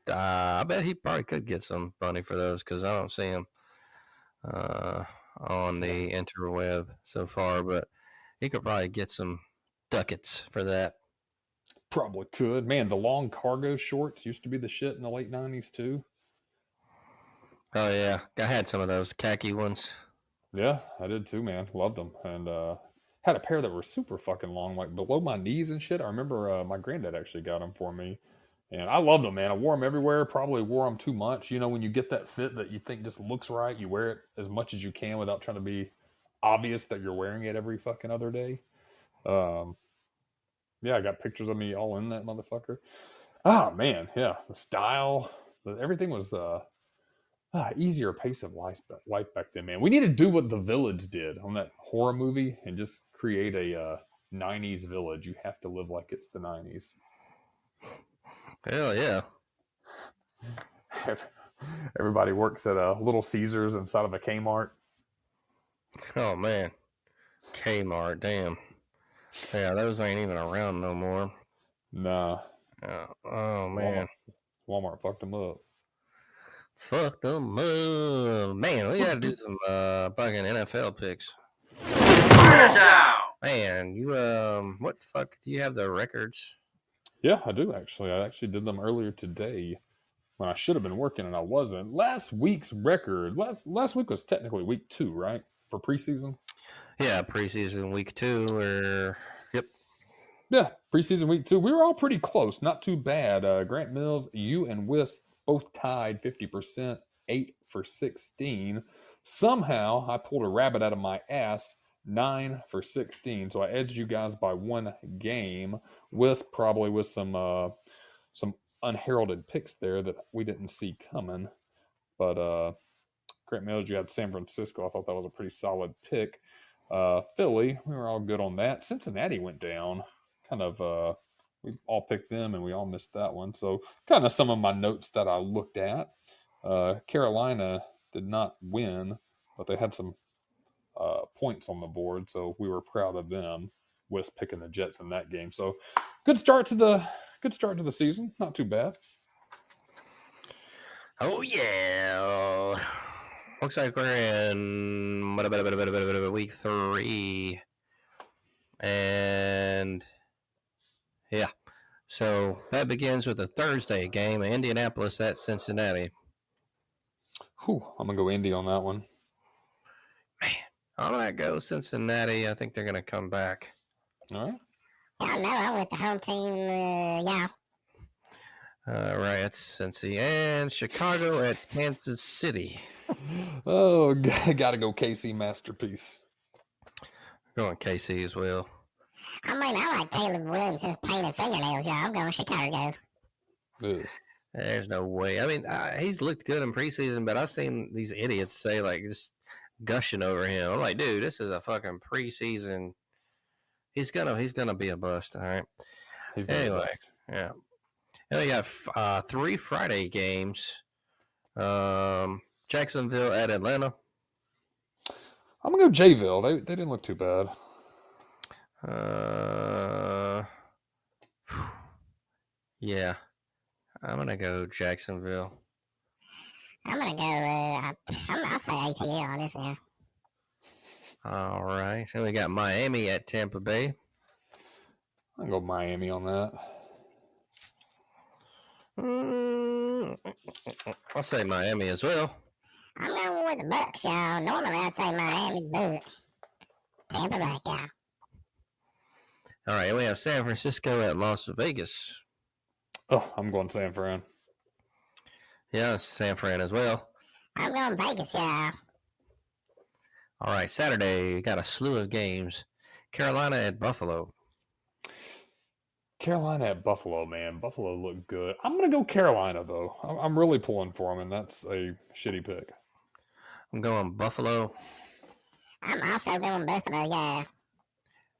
I bet he probably could get some money for those because I don't see them on the interweb so far. But he could probably get some ducats for that. Probably could. Man, the long cargo shorts used to be the shit in the late 90s too. Oh yeah, I had some of those khaki ones. Yeah, I did too, man. Loved them. And had a pair that were super fucking long, like below my knees and shit. I remember my granddad actually got them for me. And I loved them, man. I wore them everywhere. Probably wore them too much. You know, when you get that fit that you think just looks right, you wear it as much as you can without trying to be obvious that you're wearing it every fucking other day. Yeah, I got pictures of me all in that motherfucker. Oh, man. Yeah. The style, everything was easier pace of life back then, man. We need to do what The Village did on that horror movie and just create a 90s village. You have to live like it's the 90s. Hell yeah. Everybody works at a Little Caesars inside of a Kmart. Oh man, Kmart, damn. Yeah, those ain't even around no more. Nah. Oh man, Walmart fucked them up. fuck them up, man. We gotta do some fucking NFL picks. Man, you what the fuck? Do you have the records? Yeah, I do actually. I actually did them earlier today when I should have been working and I wasn't. Last week's record. Last week was technically week 2, right? For preseason. Yeah, preseason week 2 or yep. Yeah, preseason week 2. We were all pretty close. Not too bad. Grant Mills, you and Whis both tied 50%, 8 for 16. Somehow I pulled a rabbit out of my ass, 9 for 16. So I edged you guys by 1 game. Whis probably with some unheralded picks there that we didn't see coming. But Grant Mills, you had San Francisco. I thought that was a pretty solid pick. Philly, we were all good on that. Cincinnati went down. Kind of, we all picked them and we all missed that one. So kind of some of my notes that I looked at. Carolina did not win, but they had some points on the board, so we were proud of them. West picking the Jets in that game. So good start to the season. Not too bad. Oh yeah. Looks like we're in week 3. And yeah. So that begins with a Thursday game, Indianapolis at Cincinnati. Whew, I'm going to go Indy on that one. Man, I'm going to go Cincinnati. I think they're going to come back. All right. Yeah, no, I'm with the home team, yeah. Right, that's Cincy. And Chicago at Kansas City. Oh, got to go KC masterpiece. Going KC as well. I mean, I like Caleb Williams' painted fingernails, y'all. I'm going Chicago. Ugh. There's no way. I mean, he's looked good in preseason, but I've seen these idiots say, like, just gushing over him. I'm like, dude, this is a fucking preseason. He's gonna be a bust, all right? Anyway, yeah. And we got 3 Friday games. Jacksonville at Atlanta. I'm going to go J-ville. They didn't look too bad. Yeah. I'm going to go Jacksonville. I'm going to go, I'll say ATL on this one. All right. And we got Miami at Tampa Bay. I'm going to go Miami on that. I'll say Miami as well. I'm going with the Bucks, y'all. Normally I'd say Miami, but Tampa Bay, y'all. All right, we have San Francisco at Las Vegas. Oh, I'm going San Fran. Yeah, San Fran as well. I'm going Vegas, y'all. All right, Saturday, we got a slew of games. Carolina at Buffalo. Carolina at Buffalo, man. Buffalo looked good. I'm going to go Carolina, though. I'm really pulling for them, and that's a shitty pick. I'm going Buffalo. I'm also going Buffalo, yeah.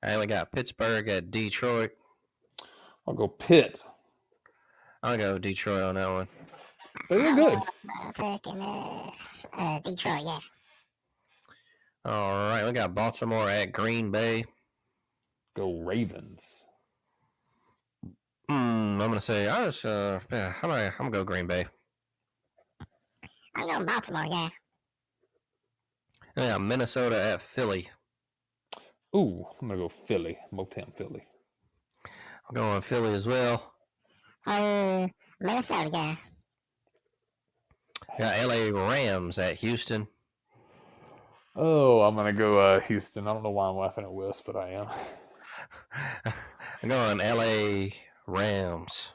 And we got Pittsburgh at Detroit. I'll go Pitt. I'll go Detroit on that one. They look good. Fucking Detroit, yeah. All right, we got Baltimore at Green Bay. Go Ravens. I'm gonna say I'm gonna go Green Bay. I'm going Baltimore, yeah. Yeah, Minnesota at Philly. Ooh, I'm going to go Philly. Motown Philly. I'm going Philly as well. Minnesota, yeah. Got LA Rams at Houston. Oh, I'm going to go Houston. I don't know why I'm laughing at Whis, but I am. I'm going LA Rams.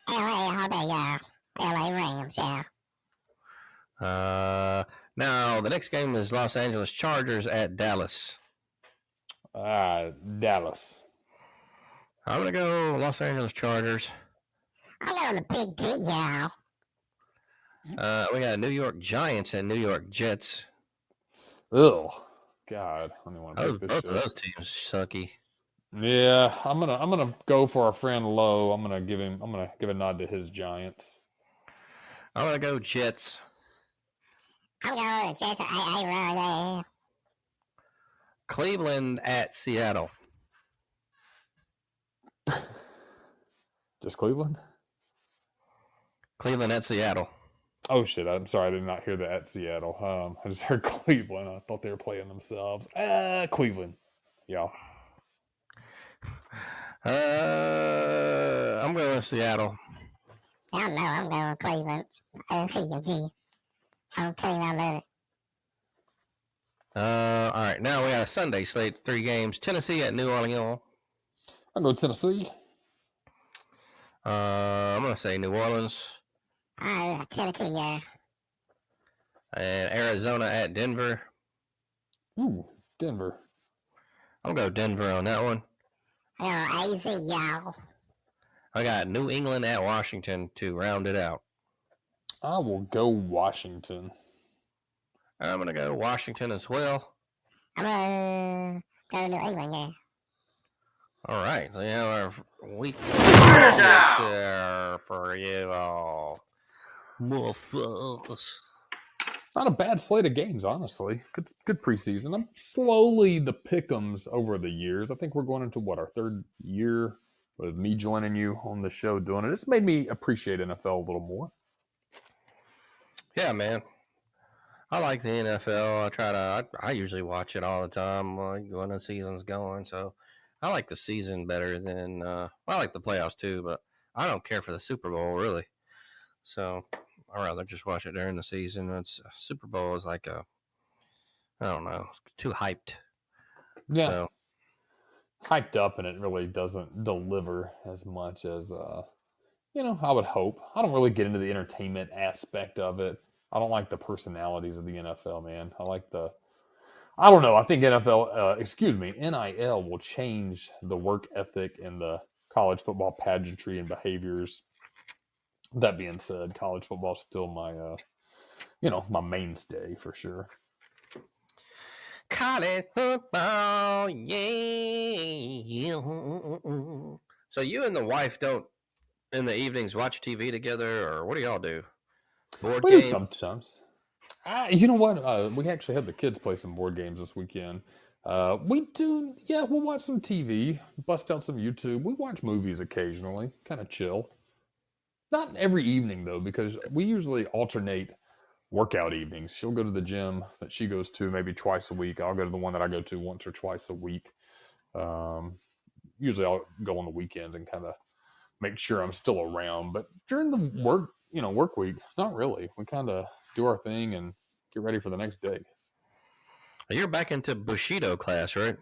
LA all day, yeah. LA Rams, yeah. Now the next game is Los Angeles Chargers at Dallas. Dallas. I'm gonna go Los Angeles Chargers. I'm going the Big D, y'all. We got New York Giants and New York Jets. Ugh. God, I don't want to pick this Both shit. of those teams sucky. Yeah, I'm gonna go for our friend Lowe. I'm gonna give a nod to his Giants. I'm gonna go Jets. I'm going Jets. I run there. Cleveland at Seattle. Just Cleveland? Cleveland at Seattle. Oh shit! I'm sorry, I did not hear that at Seattle. I just heard Cleveland. I thought they were playing themselves. Cleveland. Yeah. I'm going with Seattle. I don't know. I'm going Cleveland. PMG. I'm telling you, I love it. All right, now we got a Sunday slate, 3 games. Tennessee at New Orleans. I'll go Tennessee. I'm gonna say New Orleans. Tennessee, yeah. And Arizona at Denver. Ooh, Denver. I'm gonna go Denver on that one. AZ, y'all. I got New England at Washington to round it out. I will go Washington. I'm gonna go Washington as well. I'm going to go New England, yeah. All right, so you have our week there for you all. Motherfuckers. Not a bad slate of games, honestly. Good preseason. I'm slowly the pick'ems over the years. I think we're going into our 3rd year with me joining you on the show doing it. It's made me appreciate NFL a little more. Yeah, man. I like the NFL. I usually watch it all the time when the season's going. So I like the season better than I like the playoffs too, but I don't care for the Super Bowl really. So I'd rather just watch it during the season. Super Bowl is like I don't know, too hyped. Yeah. So, hyped up, and it really doesn't deliver as much as I would hope. I don't really get into the entertainment aspect of it. I don't like the personalities of the NFL, man. I don't know. I think NIL will change the work ethic and the college football pageantry and behaviors. That being said, college football is still my my mainstay for sure. college football, yeah. So you and the wife don't in the evenings watch TV together, or what do y'all do? Board We game? do sometimes. You know what? We actually had the kids play some board games this weekend. We do, yeah, we'll watch some TV, bust out some YouTube. We watch movies occasionally, kind of chill. Not every evening, though, because we usually alternate workout evenings. She'll go to the gym that she goes to maybe twice a week. I'll go to the one that I go to once or twice a week. Usually I'll go on the weekends and kind of make sure I'm still around. But during the work week, not really. We kind of do our thing and get ready for the next day. You're back into Bushido class, right?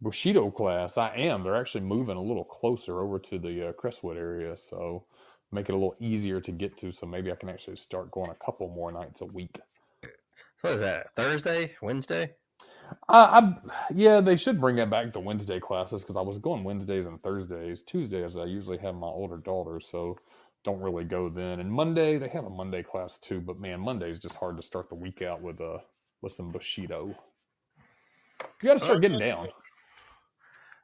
Bushido class, I am. They're actually moving a little closer over to the Crestwood area, so make it a little easier to get to. So maybe I can actually start going a couple more nights a week. What is that? Thursday? Wednesday? Yeah, they should bring it back to Wednesday classes because I was going Wednesdays and Thursdays. Tuesdays, I usually have my older daughter, so don't really go then. And Monday, they have a Monday class too, but man, Monday is just hard to start the week out with some Bushido. You got to start getting down.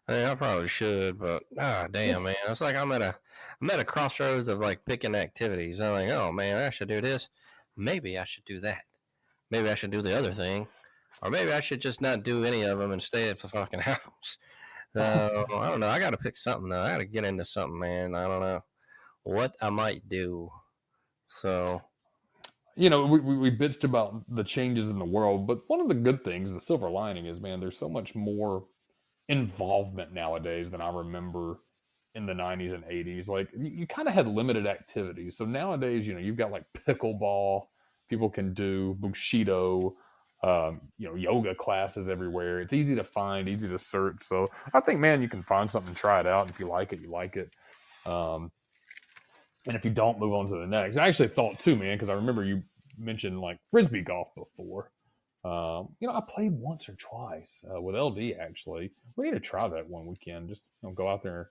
I probably should, but damn, man, it's like I'm at a crossroads of like picking activities. I'm like, oh man, I should do this. Maybe I should do that. Maybe I should do the other thing. Or maybe I should just not do any of them and stay at the fucking house. So, I don't know. I got to pick something, though. I got to get into something, man. I don't know what I might do. So, we bitched about the changes in the world, but one of the good things, the silver lining is, man, there's so much more involvement nowadays than I remember in the 90s and 80s. Like, you kind of had limited activities. So nowadays, you've got like pickleball, people can do Bushido, yoga classes everywhere. It's easy to find, easy to search. So I think, man, you can find something, try it out. If you like it, you like it. And if you don't, move on to the next. I actually thought too, man, because I remember you mentioned like Frisbee golf before. I played once or twice with LD, actually. We need to try that one weekend. Just go out there,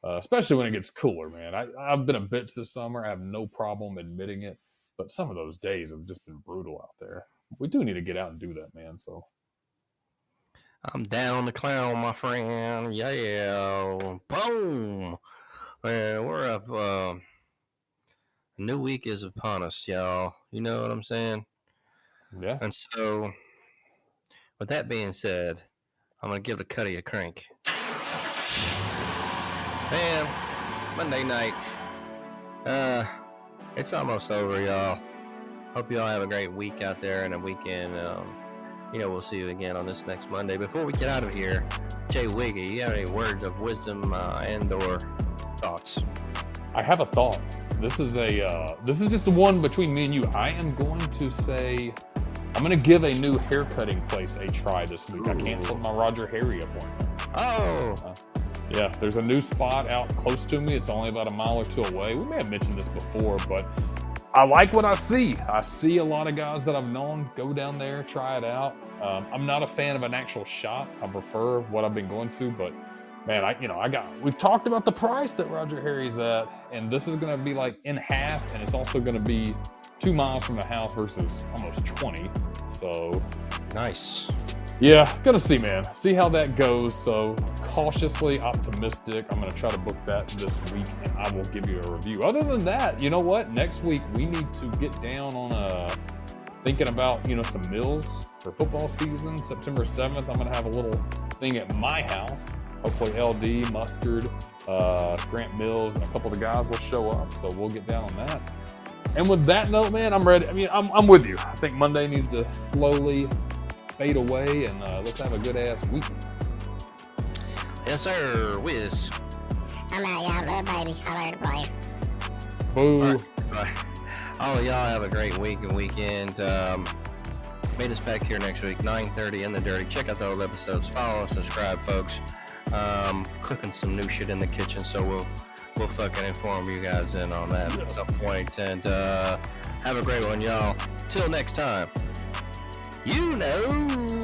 especially when it gets cooler, man. I've been a bitch this summer. I have no problem admitting it. But some of those days have just been brutal out there. We do need to get out and do that, man. So I'm down the clown, my friend. Yeah. Boom. Man, we're up. A new week is upon us, y'all. You know what I'm saying? Yeah. And so, with that being said, I'm going to give the Cuddy a crank. Man, Monday night. It's almost over, y'all. Hope you all have a great week out there and a weekend. We'll see you again on this next Monday. Before we get out of here, Jay Wiggy, you have any words of wisdom and/or thoughts? I have a thought. This is just the one between me and you. I am going to say I'm going to give a new haircutting place a try this week. I canceled my Roger Harry appointment. Oh. Yeah, there's a new spot out close to me. It's only about a mile or two away. We may have mentioned this before, but I like what I see. I see a lot of guys that I've known go down there, try it out. I'm not a fan of an actual shop. I prefer what I've been going to, but man, we've talked about the price that Roger Harry's at, and this is going to be like in half, and it's also going to be 2 miles from the house versus almost 20. So nice. Yeah, gonna see, man. See how that goes. So cautiously optimistic. I'm gonna try to book that this week, and I will give you a review. Other than that, you know what? Next week we need to get down on thinking about some meals for football season. September 7th, I'm gonna have a little thing at my house. Hopefully LD, Mustard, Grant Mills, and a couple of the guys will show up. So we'll get down on that. And with that note, man, I'm ready. I mean, I'm with you. I think Monday needs to slowly fade away, and let's have a good-ass week. Yes, sir. Whis. I'm out, y'all. Little baby. I'm ready to play. Boo. All of y'all have a great week and weekend. Meet us back here next week, 9:30 in the Dirty. Check out the old episodes. Follow and subscribe, folks. Cooking some new shit in the kitchen, so we'll fucking inform you guys in on that at some point. And have a great one, y'all. Till next time. You know.